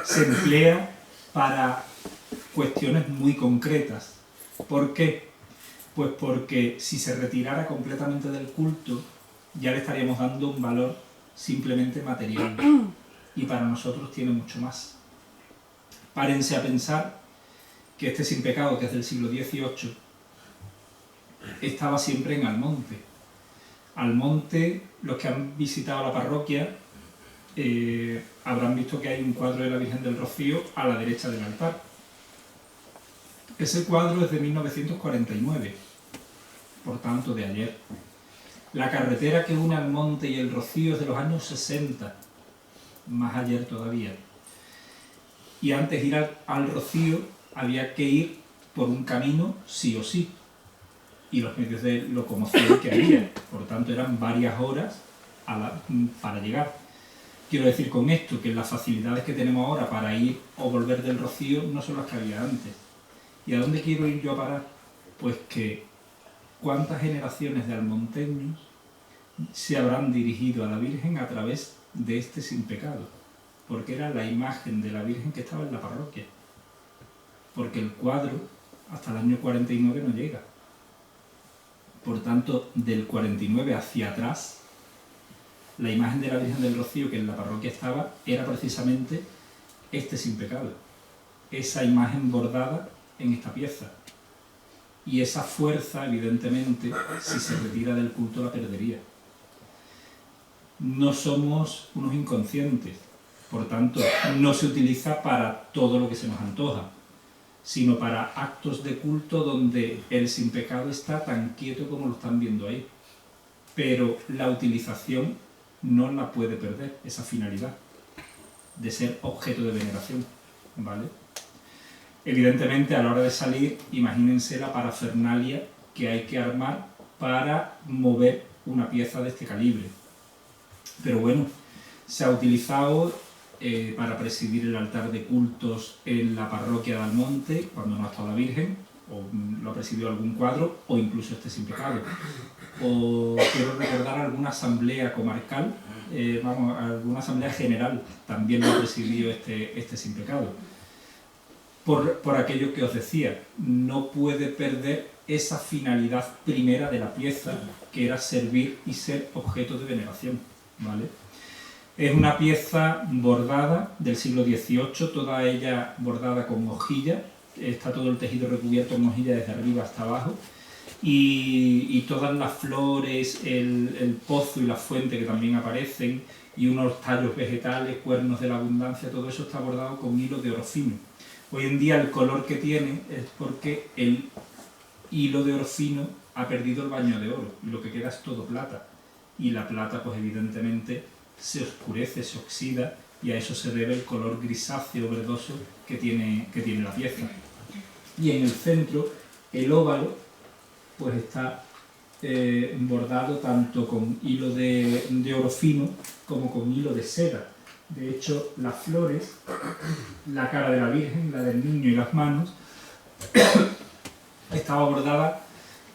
Speaker 2: se emplea para cuestiones muy concretas. ¿Por qué? Pues porque si se retirara completamente del culto, ya le estaríamos dando un valor simplemente material. Y para nosotros tiene mucho más. Párense a pensar que este Sin Pecado, que es del siglo XVIII, estaba siempre en Almonte. Almonte, los que han visitado la parroquia, habrán visto que hay un cuadro de la Virgen del Rocío a la derecha del altar. Ese cuadro es de 1949, por tanto de ayer. La carretera que une Almonte y el Rocío es de los años 60, más ayer todavía. Y antes de ir al Rocío había que ir por un camino sí o sí, y los medios de locomoción que había, por tanto eran varias horas para llegar. Quiero decir con esto que las facilidades que tenemos ahora para ir o volver del Rocío no son las que había antes. ¿Y a dónde quiero ir yo a parar? Pues que cuántas generaciones de almonteños se habrán dirigido a la Virgen a través de este Sin Pecado, porque era la imagen de la Virgen que estaba en la parroquia, porque el cuadro hasta el año 49 no llega. Por tanto, del 49 hacia atrás, la imagen de la Virgen del Rocío que en la parroquia estaba era precisamente este Sin Pecado, esa imagen bordada en esta pieza. Y esa fuerza, evidentemente, si se retira del culto la perdería. No somos unos inconscientes, por tanto, no se utiliza para todo lo que se nos antoja, sino para actos de culto donde el Sin Pecado está tan quieto como lo están viendo ahí. Pero la utilización no la puede perder, esa finalidad de ser objeto de veneración, ¿vale? Evidentemente, a la hora de salir, imagínense la parafernalia que hay que armar para mover una pieza de este calibre. Pero bueno, se ha utilizado para presidir el altar de cultos en la parroquia de Almonte, cuando no ha estado la Virgen, o lo ha presidido algún cuadro, o incluso este Sin Pecado. O quiero recordar alguna asamblea comarcal, alguna asamblea general, también lo ha presidido este Sin Pecado. Por aquello que os decía, no puede perder esa finalidad primera de la pieza, que era servir y ser objeto de veneración, ¿vale? Es una pieza bordada del siglo XVIII, toda ella bordada con hojilla, está todo el tejido recubierto con hojilla desde arriba hasta abajo, y todas las flores, el pozo y la fuente que también aparecen, y unos tallos vegetales, cuernos de la abundancia, todo eso está bordado con hilo de oro fino. Hoy en día el color que tiene es porque el hilo de oro fino ha perdido el baño de oro, y lo que queda es todo plata. Y la plata, pues evidentemente, se oscurece, se oxida, y a eso se debe el color grisáceo verdoso que tiene la pieza. Y en el centro, el óvalo, pues está bordado tanto con hilo de oro fino como con hilo de seda. De hecho, las flores, la cara de la Virgen, la del niño y las manos, estaba bordada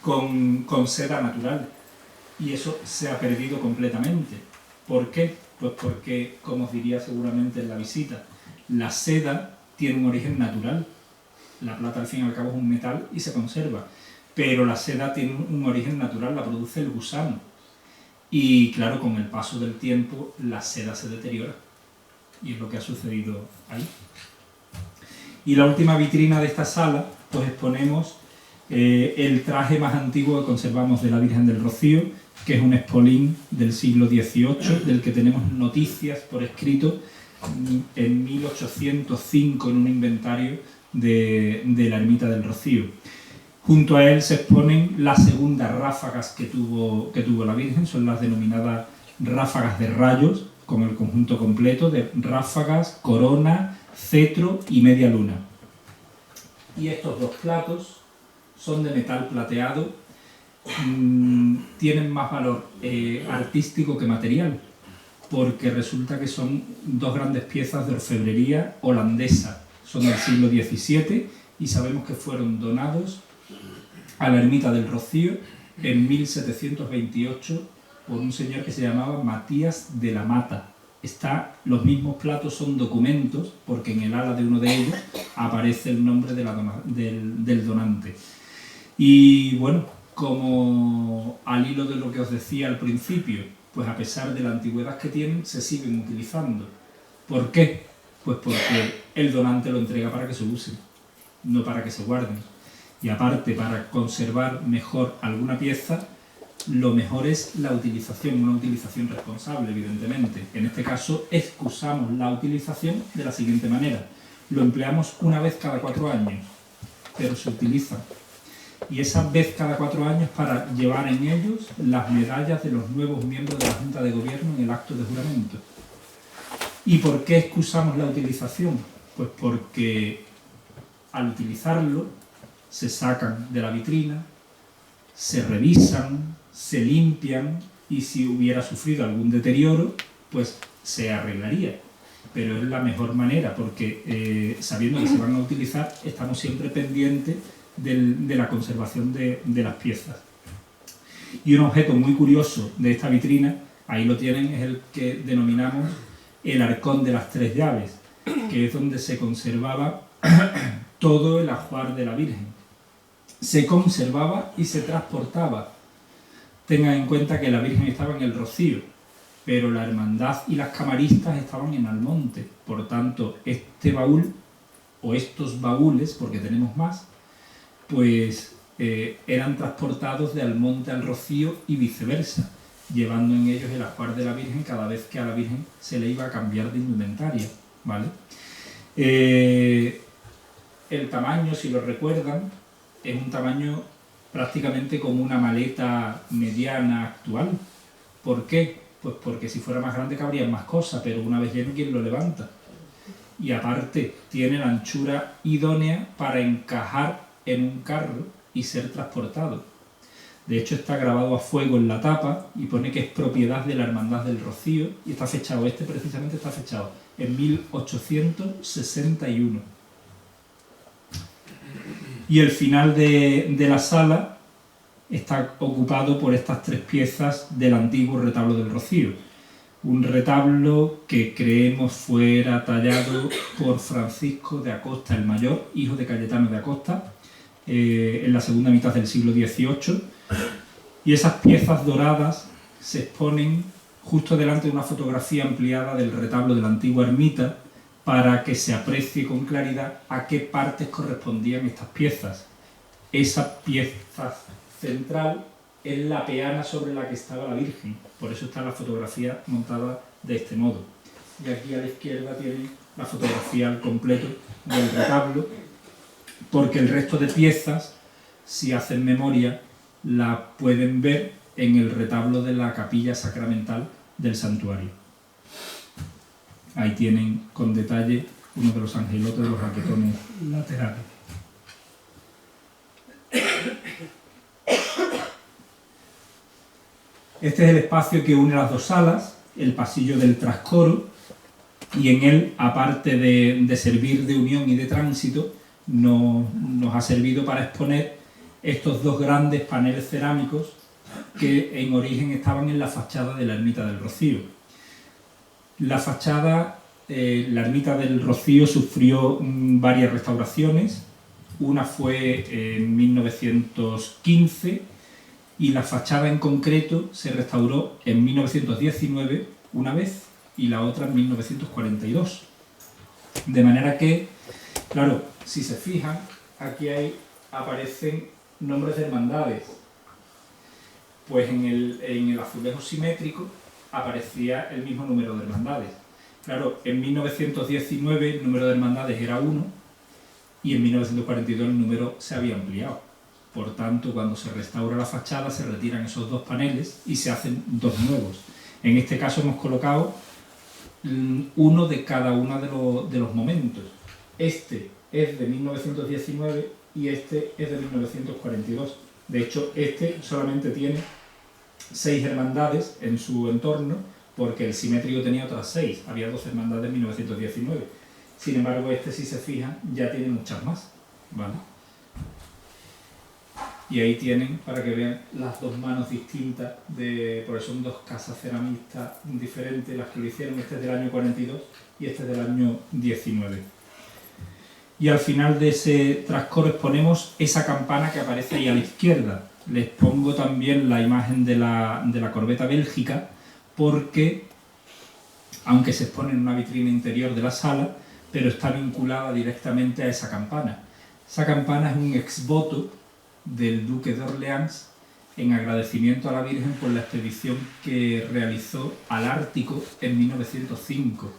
Speaker 2: con seda natural, y eso se ha perdido completamente. ¿Por qué? Pues porque, como os diría seguramente en la visita, la seda tiene un origen natural. La plata, al fin y al cabo, es un metal y se conserva, pero la seda tiene un origen natural, la produce el gusano. Y claro, con el paso del tiempo, la seda se deteriora, y es lo que ha sucedido ahí. Y la última vitrina de esta sala, pues exponemos el traje más antiguo que conservamos de la Virgen del Rocío, que es un espolín del siglo XVIII, del que tenemos noticias por escrito en 1805 en un inventario de la ermita del Rocío. Junto a él se exponen las segundas ráfagas que tuvo la Virgen, son las denominadas ráfagas de rayos, con el conjunto completo de ráfagas, corona, cetro y media luna. Y estos dos platos son de metal plateado, tienen más valor artístico que material, porque resulta que son dos grandes piezas de orfebrería holandesa, son del siglo XVII y sabemos que fueron donados a la Ermita del Rocío en 1728 por un señor que se llamaba Matías de la Mata. Los mismos platos son documentos, porque en el ala de uno de ellos aparece el nombre de del donante. Y bueno, como al hilo de lo que os decía al principio, pues a pesar de la antigüedad que tienen, se siguen utilizando. ¿Por qué? Pues porque el donante lo entrega para que se usen, no para que se guarden. Y aparte, para conservar mejor alguna pieza, lo mejor es la utilización, una utilización responsable, evidentemente. En este caso, excusamos la utilización de la siguiente manera. Lo empleamos una vez cada 4 años, pero se utiliza. Y esa vez cada 4 años para llevar en ellos las medallas de los nuevos miembros de la Junta de Gobierno en el acto de juramento. ¿Y por qué excusamos la utilización? Pues porque al utilizarlo se sacan de la vitrina, se revisan, se limpian y si hubiera sufrido algún deterioro, pues se arreglaría. Pero es la mejor manera porque sabiendo que se van a utilizar, estamos siempre pendientes de la conservación de las piezas. Y un objeto muy curioso de esta vitrina, ahí lo tienen, es el que denominamos el arcón de las 3 llaves, que es donde se conservaba todo el ajuar de la Virgen. Se conservaba y se transportaba. Tengan en cuenta que la Virgen estaba en el Rocío, pero la hermandad y las camaristas estaban en Almonte. Por tanto, este baúl, o estos baúles, porque tenemos más, pues eran transportados de Almonte al Rocío y viceversa, llevando en ellos el ajuar de la Virgen cada vez que a la Virgen se le iba a cambiar de indumentaria, ¿vale? El tamaño, si lo recuerdan, es un tamaño prácticamente como una maleta mediana actual. ¿Por qué? Pues porque si fuera más grande cabrían más cosas, pero una vez lleno, ¿quién lo levanta? Y aparte tiene la anchura idónea para encajar en un carro y ser transportado. De hecho está grabado a fuego en la tapa y pone que es propiedad de la Hermandad del Rocío y está fechado, precisamente está fechado en 1861. Y el final de la sala está ocupado por estas 3 piezas del antiguo retablo del Rocío. Un retablo que creemos fuera tallado por Francisco de Acosta el Mayor, hijo de Cayetano de Acosta, en la segunda mitad del siglo XVIII. Y esas piezas doradas se exponen justo delante de una fotografía ampliada del retablo de la antigua ermita, para que se aprecie con claridad a qué partes correspondían estas piezas. Esa pieza central es la peana sobre la que estaba la Virgen, por eso está la fotografía montada de este modo. Y aquí a la izquierda tienen la fotografía al completo del retablo, porque el resto de piezas, si hacen memoria, la pueden ver en el retablo de la capilla sacramental del santuario. Ahí tienen con detalle uno de los angelotes de los raquetones laterales. Este es el espacio que une las 2 salas, el pasillo del trascoro, y en él, aparte de servir de unión y de tránsito, nos ha servido para exponer estos 2 grandes paneles cerámicos que en origen estaban en la fachada de la Ermita del Rocío. La fachada, la Ermita del Rocío sufrió varias restauraciones. Una fue en 1915 y la fachada en concreto se restauró en 1919 una vez y la otra en 1942. De manera que, claro, si se fijan, aquí aparecen nombres de hermandades. Pues en el azulejo simétrico aparecía el mismo número de hermandades. Claro, en 1919 el número de hermandades era 1 y en 1942 el número se había ampliado. Por tanto, cuando se restaura la fachada se retiran esos 2 paneles y se hacen 2 nuevos. En este caso hemos colocado uno de cada uno de los momentos. Este es de 1919 y este es de 1942. De hecho, este solamente tiene 6 hermandades en su entorno, porque el simétrico tenía otras 6. Había 2 hermandades en 1919. Sin embargo, este, si se fijan, ya tiene muchas más, ¿vale? Y ahí tienen, para que vean, las 2 manos distintas, porque son 2 casas ceramistas diferentes las que lo hicieron. Este es del año 42 y este es del año 19. Y al final de ese trascoro exponemos esa campana que aparece ahí a la izquierda. Les pongo también la imagen de la corbeta Bélgica, porque, aunque se expone en una vitrina interior de la sala, pero está vinculada directamente a esa campana. Esa campana es un exvoto del duque de Orleans en agradecimiento a la Virgen por la expedición que realizó al Ártico en 1905.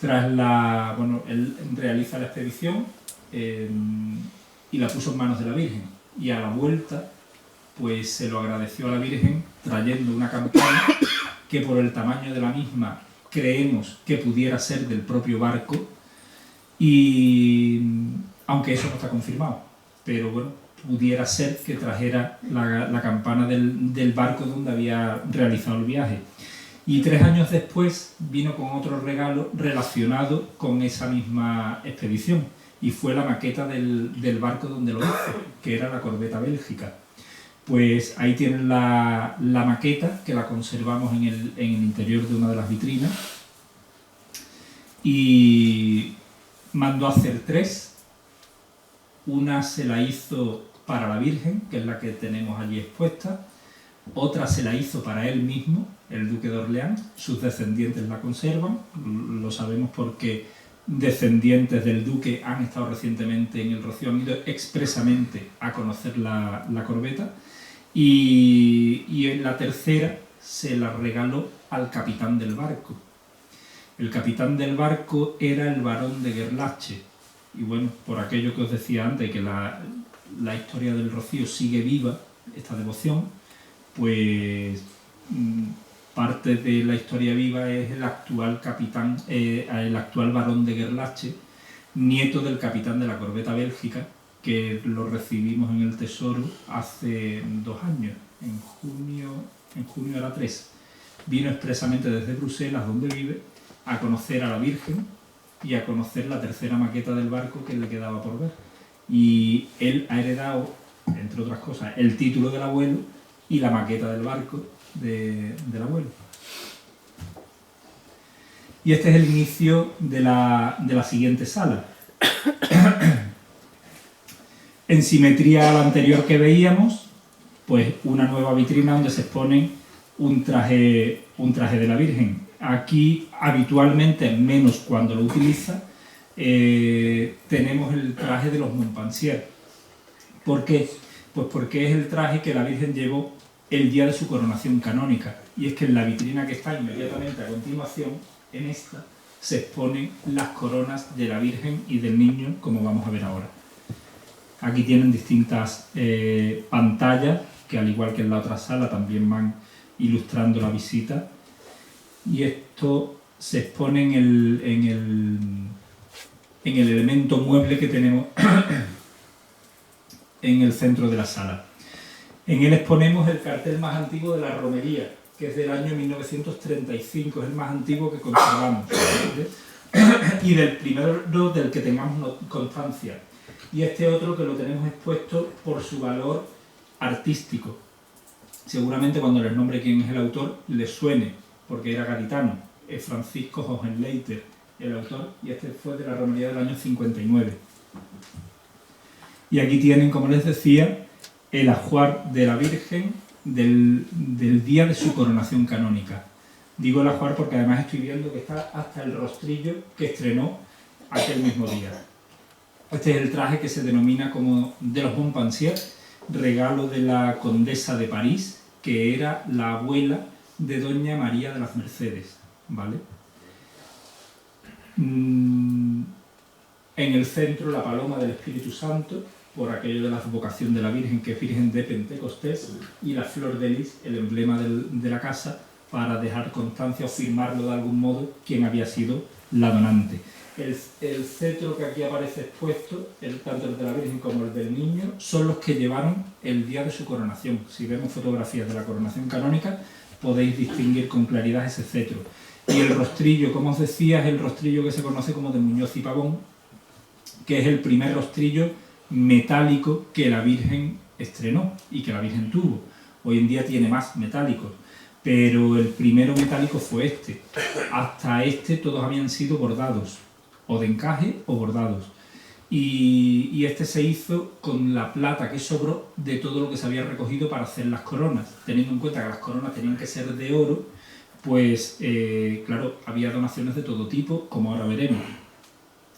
Speaker 2: Él realiza la expedición y la puso en manos de la Virgen, y a la vuelta pues se lo agradeció a la Virgen trayendo una campana que, por el tamaño de la misma, creemos que pudiera ser del propio barco, y aunque eso no está confirmado, pero bueno, pudiera ser que trajera la campana del barco donde había realizado el viaje. Y 3 años después vino con otro regalo relacionado con esa misma expedición, y fue la maqueta del barco donde lo hizo, que era la corbeta Bélgica. Pues ahí tienen la maqueta, que la conservamos en el interior de una de las vitrinas, y mandó a hacer 3. Una se la hizo para la Virgen, que es la que tenemos allí expuesta. Otra se la hizo para él mismo, el duque de Orleans. Sus descendientes la conservan, lo sabemos porque descendientes del duque han estado recientemente en el Rocío, han ido expresamente a conocer la corbeta. Y en la tercera se la regaló al capitán del barco. El capitán del barco era el barón de Gerlache. Y bueno, por aquello que os decía antes, que la historia del Rocío sigue viva, esta devoción, pues parte de la historia viva es el actual capitán, el actual barón de Gerlache, nieto del capitán de la corbeta Bélgica, que lo recibimos en el Tesoro hace 2 años, en junio era 3. Vino expresamente desde Bruselas, donde vive, a conocer a la Virgen y a conocer la tercera maqueta del barco que le quedaba por ver. Y él ha heredado, entre otras cosas, el título del abuelo y la maqueta del barco del abuelo. Y este es el inicio de la siguiente sala. En simetría a la anterior que veíamos, pues una nueva vitrina donde se expone un traje de la Virgen. Aquí, habitualmente, menos cuando lo utiliza, tenemos el traje de los Montpensier. ¿Por qué? Pues porque es el traje que la Virgen llevó el día de su coronación canónica. Y es que en la vitrina que está inmediatamente a continuación, en esta, se exponen las coronas de la Virgen y del Niño, como vamos a ver ahora. Aquí tienen distintas pantallas, que al igual que en la otra sala también van ilustrando la visita. Y esto se expone en el elemento mueble que tenemos en el centro de la sala. En él exponemos el cartel más antiguo de la romería, que es del año 1935, es el más antiguo que conservamos, ¿vale? Y del primero del que tengamos constancia. Y este otro que lo tenemos expuesto por su valor artístico. Seguramente cuando les nombre quién es el autor les suene, porque era gaditano, es Francisco Hohenleiter el autor, y este fue de la romería del año 59. Y aquí tienen, como les decía, el ajuar de la Virgen del día de su coronación canónica. Digo el ajuar porque además estoy viendo que está hasta el rostrillo que estrenó aquel mismo día. Este es el traje que se denomina como de los Montpensier, regalo de la condesa de París, que era la abuela de doña María de las Mercedes, ¿vale? En el centro la paloma del Espíritu Santo, por aquello de la vocación de la Virgen, que es Virgen de Pentecostés, y la flor de lis, el emblema de la casa, para dejar constancia o firmarlo de algún modo quién había sido la donante. El cetro que aquí aparece expuesto, tanto el de la Virgen como el del niño, son los que llevaron el día de su coronación. Si vemos fotografías de la coronación canónica, podéis distinguir con claridad ese cetro. Y el rostrillo, como os decía, es el rostrillo que se conoce como de Muñoz y Pavón, que es el primer rostrillo metálico que la Virgen estrenó y que la Virgen tuvo. Hoy en día tiene más metálicos, pero el primero metálico fue este. Hasta este todos habían sido bordados, o de encaje o bordados. Y este se hizo con la plata que sobró de todo lo que se había recogido para hacer las coronas. Teniendo en cuenta que las coronas tenían que ser de oro, pues claro, había donaciones de todo tipo, como ahora veremos.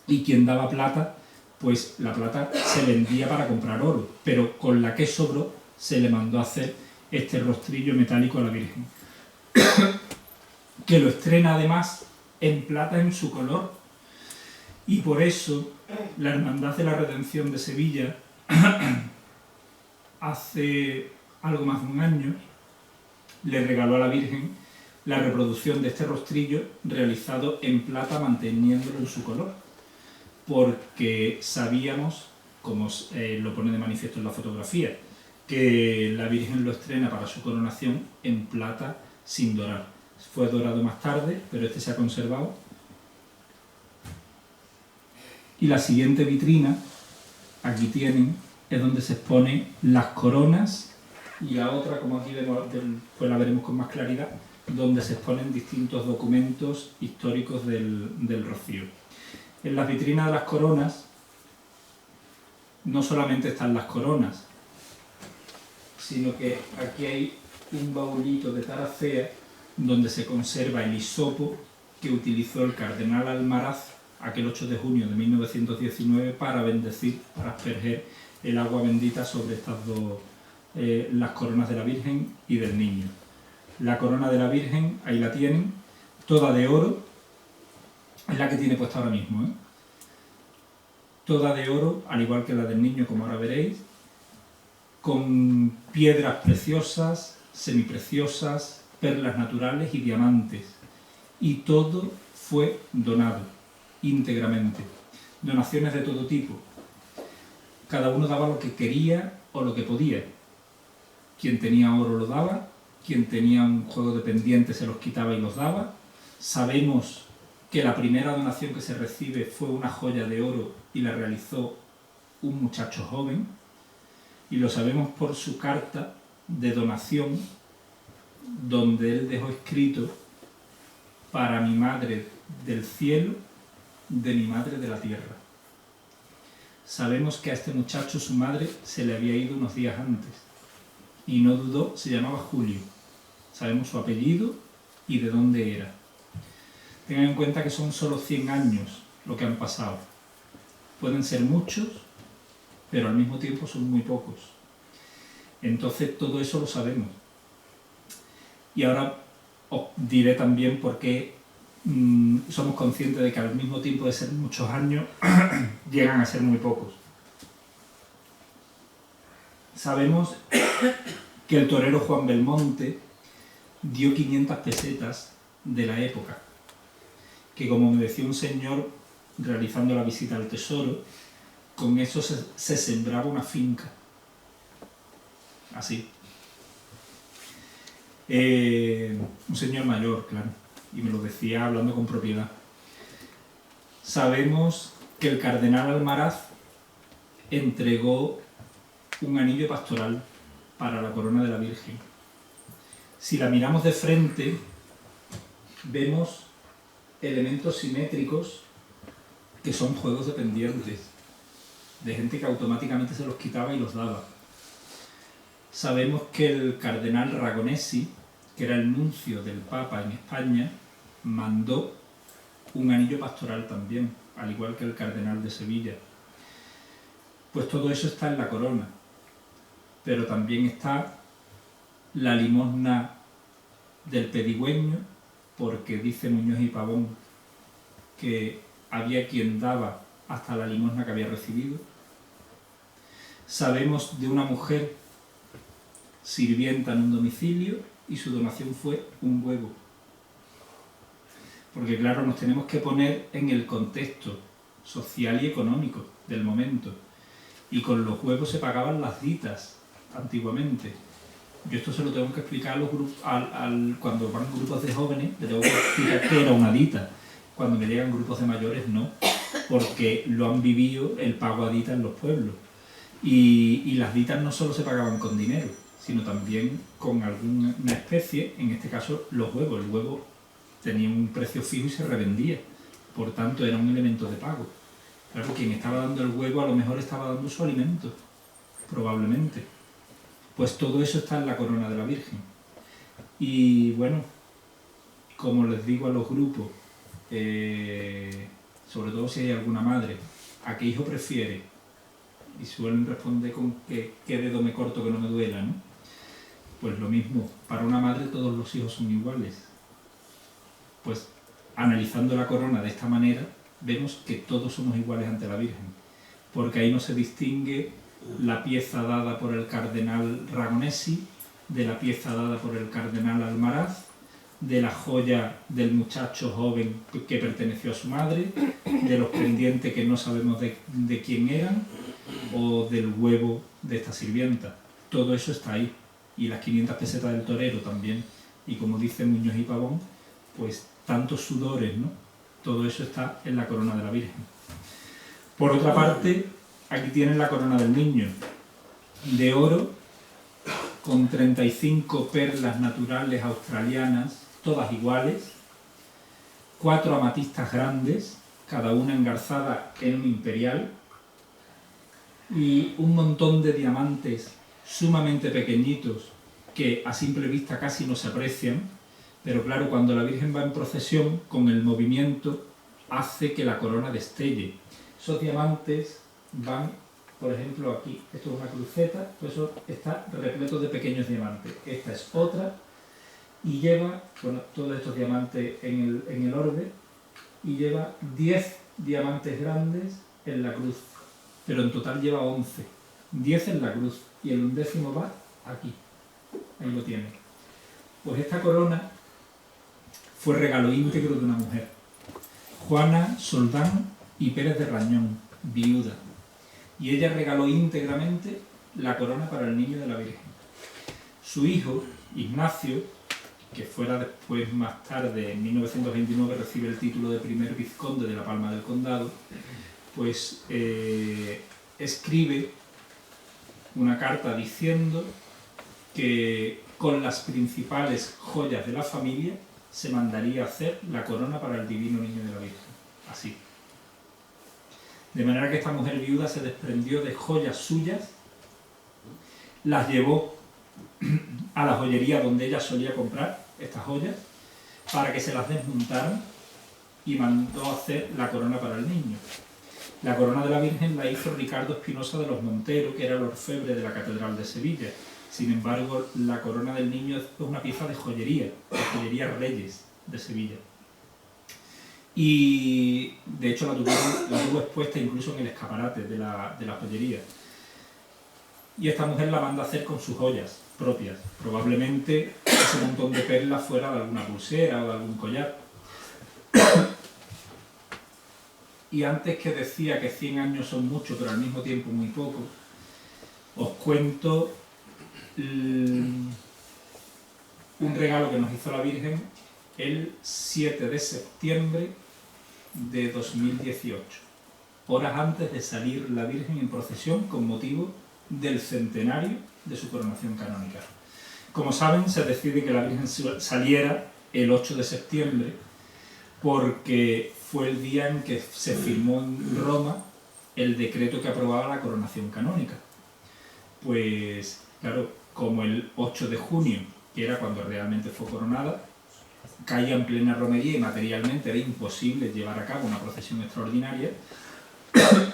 Speaker 2: Y quien daba plata, pues la plata se vendía para comprar oro, pero con la que sobró se le mandó a hacer este rostrillo metálico a la Virgen, que lo estrena además en plata en su color, y por eso la Hermandad de la Redención de Sevilla hace algo más de un año le regaló a la Virgen la reproducción de este rostrillo realizado en plata manteniéndolo en su color, porque sabíamos, como lo pone de manifiesto en la fotografía, que la Virgen lo estrena para su coronación en plata sin dorar. Fue dorado más tarde, pero este se ha conservado. Y la siguiente vitrina, aquí tienen, es donde se exponen las coronas, y la otra, como aquí vemos, pues la veremos con más claridad, donde se exponen distintos documentos históricos del Rocío. En las vitrinas de las coronas no solamente están las coronas, sino que aquí hay un baulito de taracea donde se conserva el hisopo que utilizó el cardenal Almaraz aquel 8 de junio de 1919 para bendecir, para asperger el agua bendita sobre estas dos, las coronas de la Virgen y del Niño. La corona de la Virgen, ahí la tienen, toda de oro, es la que tiene puesta ahora mismo, ¿eh? Toda de oro, al igual que la del Niño, como ahora veréis, con piedras preciosas, semipreciosas, perlas naturales y diamantes. Y todo fue donado íntegramente. Donaciones de todo tipo. Cada uno daba lo que quería o lo que podía. Quien tenía oro lo daba, quien tenía un juego de pendientes se los quitaba y los daba. Sabemos que la primera donación que se recibe fue una joya de oro y la realizó un muchacho joven, y lo sabemos por su carta de donación, donde él dejó escrito: para mi madre del cielo, de mi madre de la tierra. Sabemos que a este muchacho su madre se le había ido unos días antes, y no dudó, se llamaba Julio. Sabemos su apellido y de dónde era. Tengan en cuenta que son solo 100 años lo que han pasado. Pueden ser muchos, pero al mismo tiempo son muy pocos. Entonces todo eso lo sabemos. Y ahora os diré también por qué somos conscientes de que al mismo tiempo de ser muchos años, llegan a ser muy pocos. Sabemos que el torero Juan Belmonte dio 500 pesetas de la época, que, como me decía un señor realizando la visita al tesoro, con eso se sembraba una finca. Así. Un señor mayor, claro, y me lo decía hablando con propiedad. Sabemos que el cardenal Almaraz entregó un anillo pastoral para la corona de la Virgen. Si la miramos de frente, vemos elementos simétricos que son juegos de pendientes, de gente que automáticamente se los quitaba y los daba. Sabemos que el cardenal Ragonesi, que era el nuncio del Papa en España, mandó un anillo pastoral también, al igual que el cardenal de Sevilla. Pues todo eso está en la corona, pero también está la limosna del pedigüeño, porque dice Muñoz y Pavón que había quien daba hasta la limosna que había recibido. Sabemos de una mujer sirvienta en un domicilio y su donación fue un huevo. Porque claro, nos tenemos que poner en el contexto social y económico del momento. Y con los huevos se pagaban las ditas antiguamente. Yo esto se lo tengo que explicar a los grupos, cuando van grupos de jóvenes, le tengo que explicar qué era una dita. Cuando me llegan grupos de mayores, no, porque lo han vivido el pago a dita en los pueblos. Y las ditas no solo se pagaban con dinero, sino también con alguna especie, en este caso los huevos. El huevo tenía un precio fijo y se revendía, por tanto era un elemento de pago. Claro, quien estaba dando el huevo a lo mejor estaba dando su alimento, probablemente. Pues todo eso está en la corona de la Virgen. Y bueno, como les digo a los grupos, sobre todo si hay alguna madre, ¿a qué hijo prefiere? Y suelen responder con qué dedo me corto que no me duela, ¿no? Pues lo mismo, para una madre todos los hijos son iguales. Pues analizando la corona de esta manera, vemos que todos somos iguales ante la Virgen, porque ahí no se distingue la pieza dada por el cardenal Ragonesi, de la pieza dada por el cardenal Almaraz, de la joya del muchacho joven que perteneció a su madre, de los pendientes que no sabemos de quién eran, o del huevo de esta sirvienta. Todo eso está ahí, y las 500 pesetas del torero también, y como dice Muñoz y Pavón, pues tantos sudores, ¿no? Todo eso está en la corona de la Virgen. Por otra parte, aquí tienen la corona del niño, de oro, con 35 perlas naturales australianas, todas iguales, 4 amatistas grandes, cada una engarzada en un imperial, y un montón de diamantes sumamente pequeñitos que a simple vista casi no se aprecian, pero claro, cuando la Virgen va en procesión, con el movimiento hace que la corona destelle. Esos diamantes van, por ejemplo, aquí, esto es una cruceta, pues eso está repleto de pequeños diamantes. Esta es otra, y lleva, bueno, todos estos diamantes en el orbe, y lleva 10 diamantes grandes en la cruz, pero en total lleva 11, 10 en la cruz, y el 11º va aquí, ahí lo tiene. Pues esta corona fue regalo íntegro de una mujer, Juana Soldán y Pérez de Rañón, viuda, y ella regaló íntegramente la corona para el niño de la Virgen. Su hijo, Ignacio, que fuera después, más tarde, en 1929, recibe el título de primer vizconde de la Palma del Condado, pues escribe una carta diciendo que con las principales joyas de la familia se mandaría a hacer la corona para el divino niño de la Virgen. Así. De manera que esta mujer viuda se desprendió de joyas suyas, las llevó a la joyería donde ella solía comprar estas joyas, para que se las desmontaran, y mandó a hacer la corona para el niño. La corona de la Virgen la hizo Ricardo Espinosa de los Monteros, que era el orfebre de la Catedral de Sevilla. Sin embargo, la corona del niño es una pieza de joyería Reyes de Sevilla. Y de hecho la tuvo expuesta incluso en el escaparate de la joyería. Y esta mujer la manda a hacer con sus joyas propias. Probablemente ese montón de perlas fuera de alguna pulsera o de algún collar. Y antes, que decía que 100 años son mucho, pero al mismo tiempo muy poco, os cuento un regalo que nos hizo la Virgen el 7 de septiembre de 2018, horas antes de salir la Virgen en procesión con motivo del centenario de su coronación canónica. Como saben, se decide que la Virgen saliera el 8 de septiembre porque fue el día en que se firmó en Roma el decreto que aprobaba la coronación canónica. Pues claro, como el 8 de junio, que era cuando realmente fue coronada, caía en plena romería y materialmente era imposible llevar a cabo una procesión extraordinaria,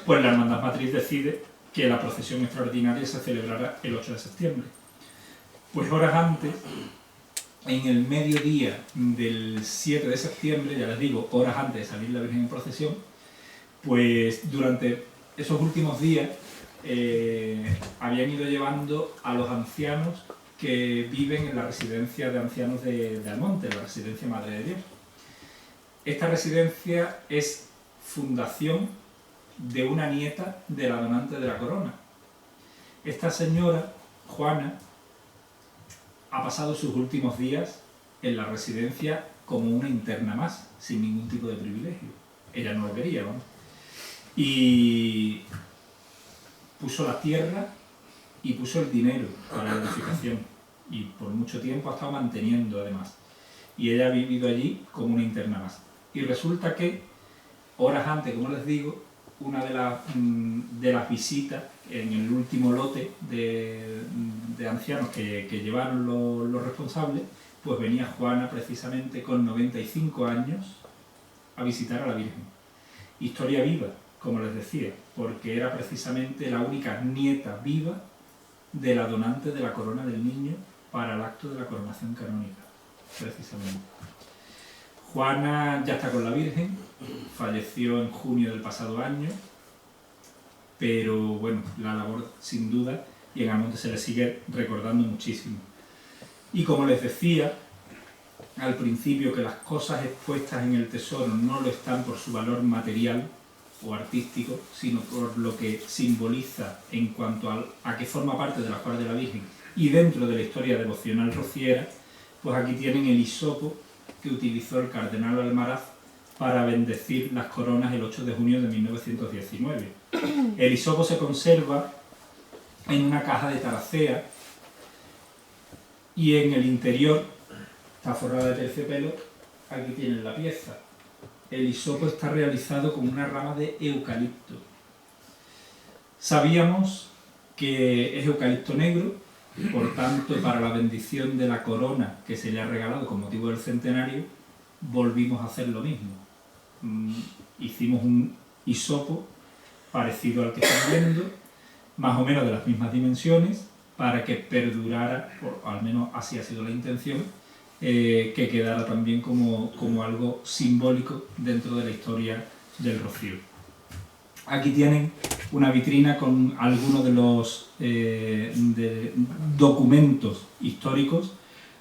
Speaker 2: pues la Hermandad Matriz decide que la procesión extraordinaria se celebrara el 8 de septiembre. Pues horas antes, en el mediodía del 7 de septiembre, ya les digo, horas antes de salir la Virgen en procesión, pues durante esos últimos días habían ido llevando a los ancianos que viven en la residencia de ancianos de Almonte, la residencia Madre de Dios. Esta residencia es fundación de una nieta de la donante de la corona. Esta señora, Juana, ha pasado sus últimos días en la residencia como una interna más, sin ningún tipo de privilegio. Ella no lo quería, ¿no? Y puso la tierra y puso el dinero para la edificación. Y por mucho tiempo ha estado manteniendo, además. Y ella ha vivido allí como una interna más. Y resulta que, horas antes, como les digo, una de las visitas en el último lote de ancianos que llevaron los responsables, pues venía Juana precisamente con 95 años a visitar a la Virgen. Historia viva, como les decía, porque era precisamente la única nieta viva de la donante de la corona del niño para el acto de la coronación canónica, precisamente. Juana ya está con la Virgen, falleció en junio del pasado año, pero bueno, la labor sin duda, y en Almonte se le sigue recordando muchísimo. Y como les decía al principio, que las cosas expuestas en el tesoro no lo están por su valor material o artístico, sino por lo que simboliza en cuanto a que forma parte de la Juana de la Virgen y dentro de la historia devocional rociera, pues aquí tienen el hisopo que utilizó el cardenal Almaraz para bendecir las coronas el 8 de junio de 1919. El hisopo se conserva en una caja de taracea y en el interior está forrada de terciopelo. Aquí tienen la pieza. El hisopo está realizado con una rama de eucalipto. Sabíamos que es eucalipto negro, por tanto, para la bendición de la corona que se le ha regalado con motivo del centenario, volvimos a hacer lo mismo. Hicimos un hisopo parecido al que están viendo, más o menos de las mismas dimensiones, para que perdurara, o al menos así ha sido la intención, que quedara también como algo simbólico dentro de la historia del Rocío. Aquí tienen una vitrina con algunos de los documentos históricos.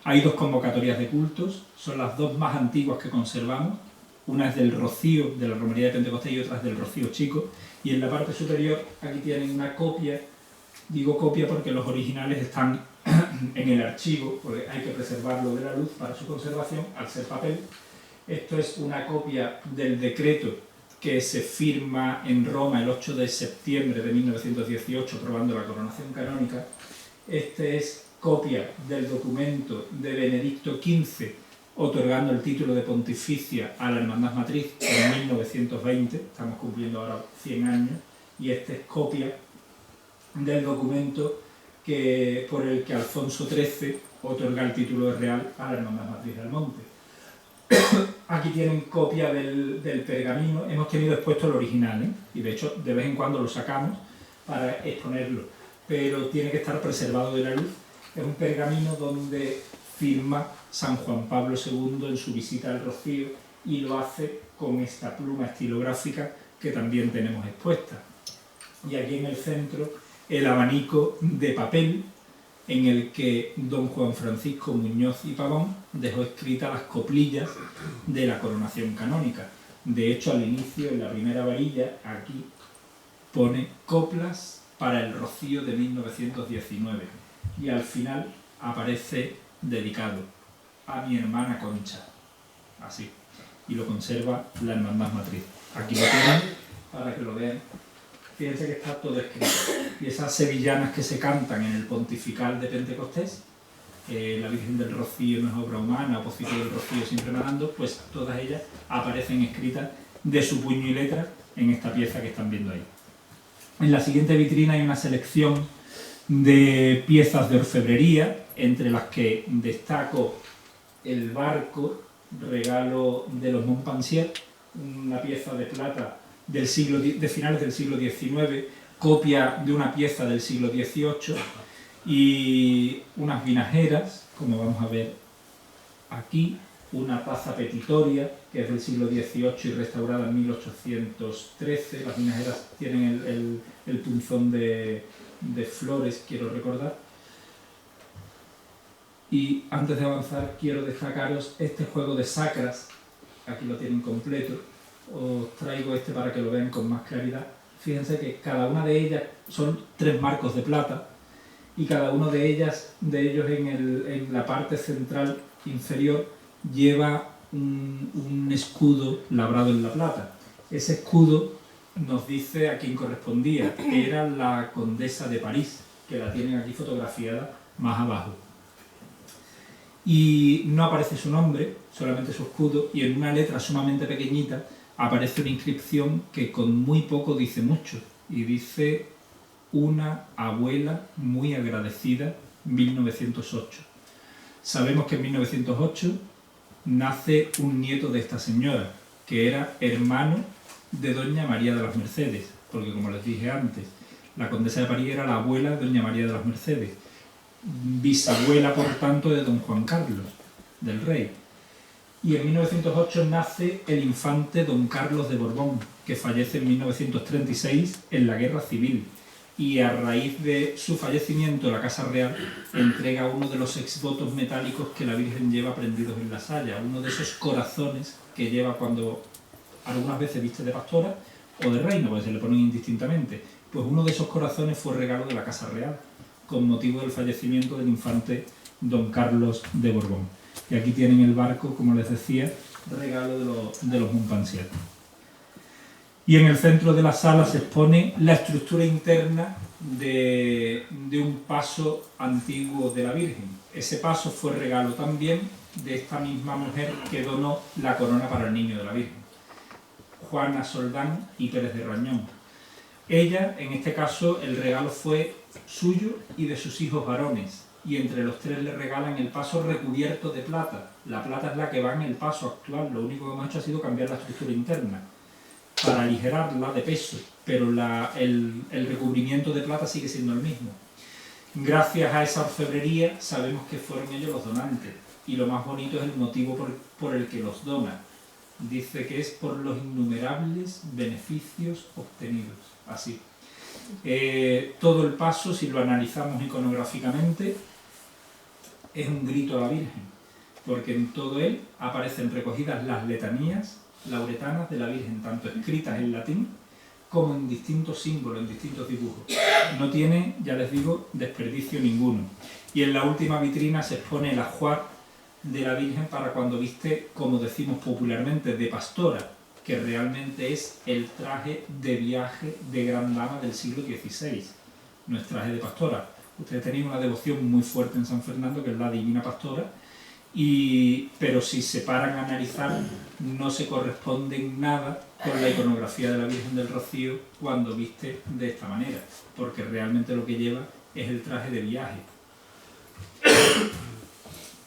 Speaker 2: Hay dos convocatorias de cultos, son las dos más antiguas que conservamos. Una es del Rocío, de la Romería de Pentecostés, y otra es del Rocío Chico. Y en la parte superior aquí tienen una copia. Digo copia porque los originales están en el archivo, porque hay que preservarlo de la luz para su conservación, al ser papel. Esto es una copia del decreto que se firma en Roma el 8 de septiembre de 1918, aprobando la coronación canónica. Este es copia del documento de Benedicto XV, otorgando el título de pontificia a la Hermandad Matriz en 1920, estamos cumpliendo ahora 100 años, y esta es copia del documento por el que Alfonso XIII otorga el título de real a la Hermandad Matriz de Almonte. Aquí tienen copia del pergamino. Hemos tenido expuesto el original, y de hecho de vez en cuando lo sacamos para exponerlo, pero tiene que estar preservado de la luz. Es un pergamino donde firma San Juan Pablo II en su visita al Rocío, y lo hace con esta pluma estilográfica que también tenemos expuesta. Y aquí en el centro el abanico de papel en el que don Juan Francisco Muñoz y Pavón dejó escritas las coplillas de la coronación canónica. De hecho, al inicio, en la primera varilla, aquí pone coplas para el Rocío de 1919, y al final aparece dedicado a mi hermana Concha, así, y lo conserva la Hermandad Matriz. Aquí lo tienen para que lo vean. Fíjense que está todo escrito. Y esas sevillanas que se cantan en el pontifical de Pentecostés, la Virgen del Rocío no es obra humana, Opocito del Rocío siempre nadando, pues todas ellas aparecen escritas de su puño y letra en esta pieza que están viendo ahí. En la siguiente vitrina hay una selección de piezas de orfebrería, entre las que destaco el barco, regalo de los Montpensier, una pieza de plata de finales del siglo XIX, copia de una pieza del siglo XVIII, y unas vinajeras, como vamos a ver aquí, una taza petitoria que es del siglo XVIII y restaurada en 1813. Las vinajeras tienen el punzón de flores, quiero recordar. Y antes de avanzar quiero destacaros este juego de sacras, aquí lo tienen completo, os traigo este para que lo vean con más claridad. Fíjense que cada una de ellas son 3 marcos de plata y cada uno de ellos en la parte central inferior lleva un escudo labrado en la plata. Ese escudo nos dice a quién correspondía, que era la condesa de París, que la tienen aquí fotografiada más abajo. Y no aparece su nombre, solamente su escudo, y en una letra sumamente pequeñita aparece una inscripción que con muy poco dice mucho, y dice: una abuela muy agradecida, 1908. Sabemos que en 1908 nace un nieto de esta señora, que era hermano de doña María de las Mercedes, porque como les dije antes, la condesa de París era la abuela de doña María de las Mercedes, bisabuela por tanto de don Juan Carlos, del rey. Y en 1908 nace el infante don Carlos de Borbón, que fallece en 1936 en la Guerra Civil, y a raíz de su fallecimiento la Casa Real entrega uno de los exvotos metálicos que la Virgen lleva prendidos en la saya, uno de esos corazones que lleva cuando algunas veces viste de pastora o de reina, porque se le ponen indistintamente. Pues uno de esos corazones fue regalo de la Casa Real, con motivo del fallecimiento del infante don Carlos de Borbón. Y aquí tienen el barco, como les decía, regalo de los Montpensier. Y en el centro de la sala se expone la estructura interna de un paso antiguo de la Virgen. Ese paso fue regalo también de esta misma mujer que donó la corona para el niño de la Virgen, Juana Soldán y Pérez de Rañón. Ella, en este caso, el regalo fue suyo y de sus hijos varones, y entre los 3 le regalan el paso recubierto de plata. La plata es la que va en el paso actual, lo único que hemos hecho ha sido cambiar la estructura interna para aligerarla de peso, pero el recubrimiento de plata sigue siendo el mismo. Gracias a esa orfebrería sabemos que fueron ellos los donantes, y lo más bonito es el motivo por el que los dona. Dice que es por los innumerables beneficios obtenidos. Así. Todo el paso, si lo analizamos iconográficamente, es un grito a la Virgen, porque en todo él aparecen recogidas las letanías lauretanas de la Virgen, tanto escritas en latín como en distintos símbolos, en distintos dibujos. No tiene, ya les digo, desperdicio ninguno. Y en la última vitrina se expone el ajuar de la Virgen para cuando viste, como decimos popularmente, de pastora, que realmente es el traje de viaje de gran dama del siglo XVI. No es traje de pastora. Ustedes tenían una devoción muy fuerte en San Fernando, que es la Divina Pastora, pero si se paran a analizar, no se corresponde en nada con la iconografía de la Virgen del Rocío cuando viste de esta manera, porque realmente lo que lleva es el traje de viaje.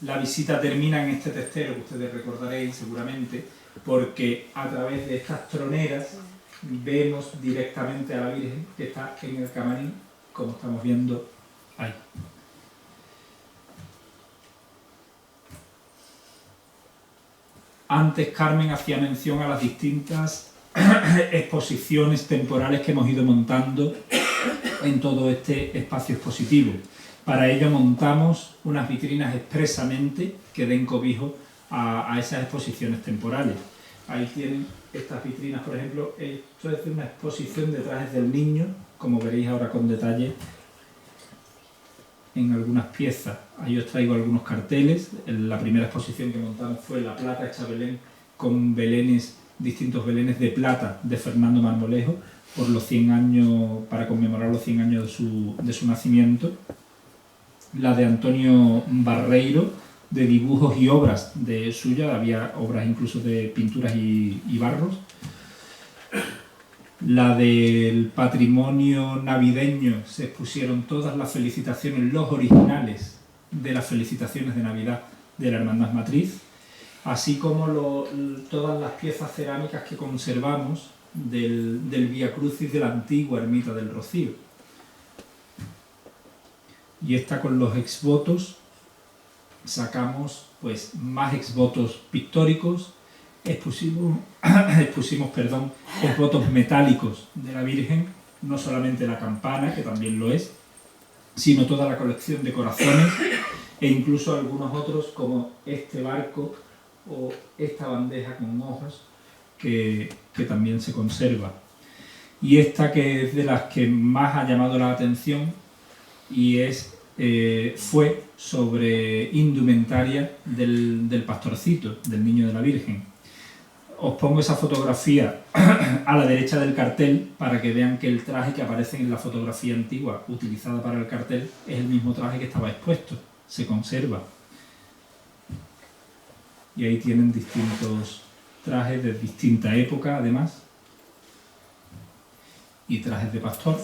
Speaker 2: La visita termina en este testero, que ustedes recordaréis seguramente, porque a través de estas troneras vemos directamente a la Virgen que está en el camarín, como estamos viendo ahí. Antes Carmen hacía mención a las distintas exposiciones temporales que hemos ido montando en todo este espacio expositivo. Para ello montamos unas vitrinas expresamente que den cobijo a esas exposiciones temporales. Ahí tienen estas vitrinas, por ejemplo, esto es de una exposición de trajes del niño, como veréis ahora con detalle en algunas piezas. Ahí os traigo algunos carteles. La primera exposición que montamos fue La Plata hecha Belén, con belenes, distintos belenes de plata de Fernando Marmolejo, por los 100 años, para conmemorar los 100 años de su nacimiento. La de Antonio Barreiro, de dibujos y obras de suya, había obras incluso de pinturas y barros. La del patrimonio navideño, se expusieron todas las felicitaciones, los originales de las felicitaciones de Navidad de la Hermandad Matriz, así como todas las piezas cerámicas que conservamos del Vía Crucis de la antigua Ermita del Rocío. Y esta con los exvotos, sacamos pues más exvotos pictóricos, expusimos exvotos metálicos de la Virgen, no solamente la campana, que también lo es, sino toda la colección de corazones e incluso algunos otros como este barco o esta bandeja con ojos que también se conserva. Y esta que es de las que más ha llamado la atención y fue sobre indumentaria del pastorcito, del niño de la Virgen. Os pongo esa fotografía a la derecha del cartel para que vean que el traje que aparece en la fotografía antigua utilizada para el cartel es el mismo traje que estaba expuesto, se conserva. Y ahí tienen distintos trajes de distinta época, además, y trajes de pastor.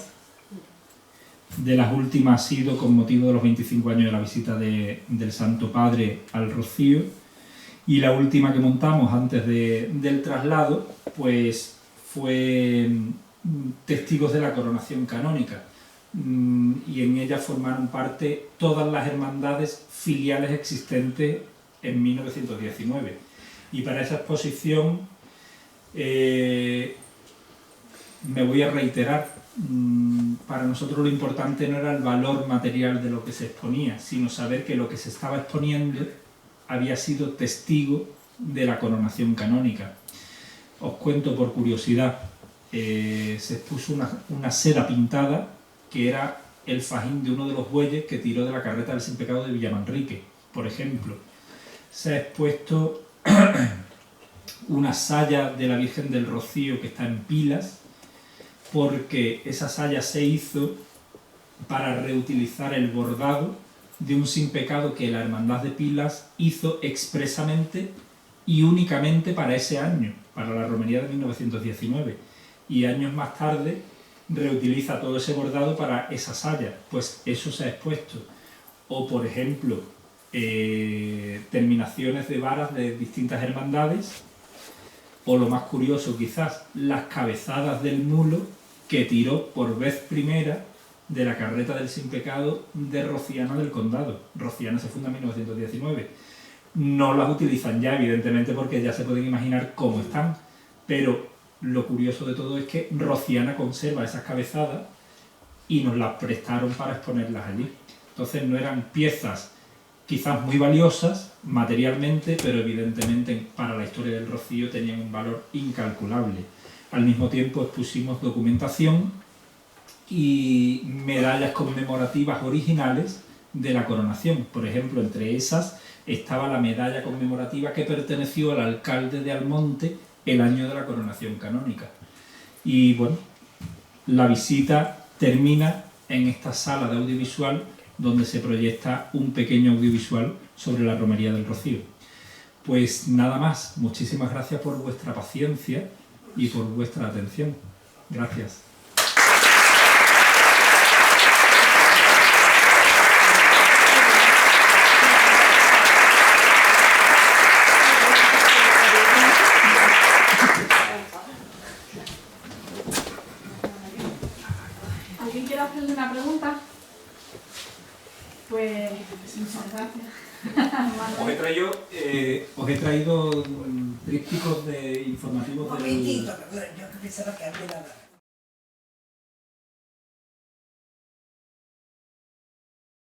Speaker 2: De las últimas ha sido con motivo de los 25 años de la visita del Santo Padre al Rocío, y la última que montamos antes del traslado pues fue Testigos de la Coronación Canónica, y en ella formaron parte todas las hermandades filiales existentes en 1919. Y para esa exposición me voy a reiterar. Para nosotros lo importante no era el valor material de lo que se exponía, sino saber que lo que se estaba exponiendo había sido testigo de la coronación canónica. Os cuento por curiosidad, se expuso una seda pintada que era el fajín de uno de los bueyes que tiró de la carreta del Sin Pecado de Villamanrique, por ejemplo. Se ha expuesto una saya de la Virgen del Rocío que está en Pilas, porque esa saya se hizo para reutilizar el bordado de un Sin Pecado que la Hermandad de Pilas hizo expresamente y únicamente para ese año, para la romería de 1919. Y años más tarde reutiliza todo ese bordado para esa saya, pues eso se ha expuesto. O, por ejemplo, terminaciones de varas de distintas hermandades, o lo más curioso quizás, las cabezadas del mulo que tiró por vez primera de la carreta del Sin Pecado de Rociana del Condado. Rociana se funda en 1919. No las utilizan ya, evidentemente, porque ya se pueden imaginar cómo están, pero lo curioso de todo es que Rociana conserva esas cabezadas y nos las prestaron para exponerlas allí. Entonces no eran piezas quizás muy valiosas materialmente, pero evidentemente para la historia del Rocío tenían un valor incalculable. Al mismo tiempo expusimos documentación y medallas conmemorativas originales de la coronación. Por ejemplo, entre esas estaba la medalla conmemorativa que perteneció al alcalde de Almonte el año de la coronación canónica. Y bueno, la visita termina en esta sala de audiovisual donde se proyecta un pequeño audiovisual sobre la romería del Rocío. Pues nada más, muchísimas gracias por vuestra paciencia y por vuestra atención. Gracias.
Speaker 1: ¿Alguien quiere hacerle una pregunta? Pues muchas gracias.
Speaker 2: Os he traído trípticos informativos
Speaker 3: Un momentito, yo pensaba que había nada.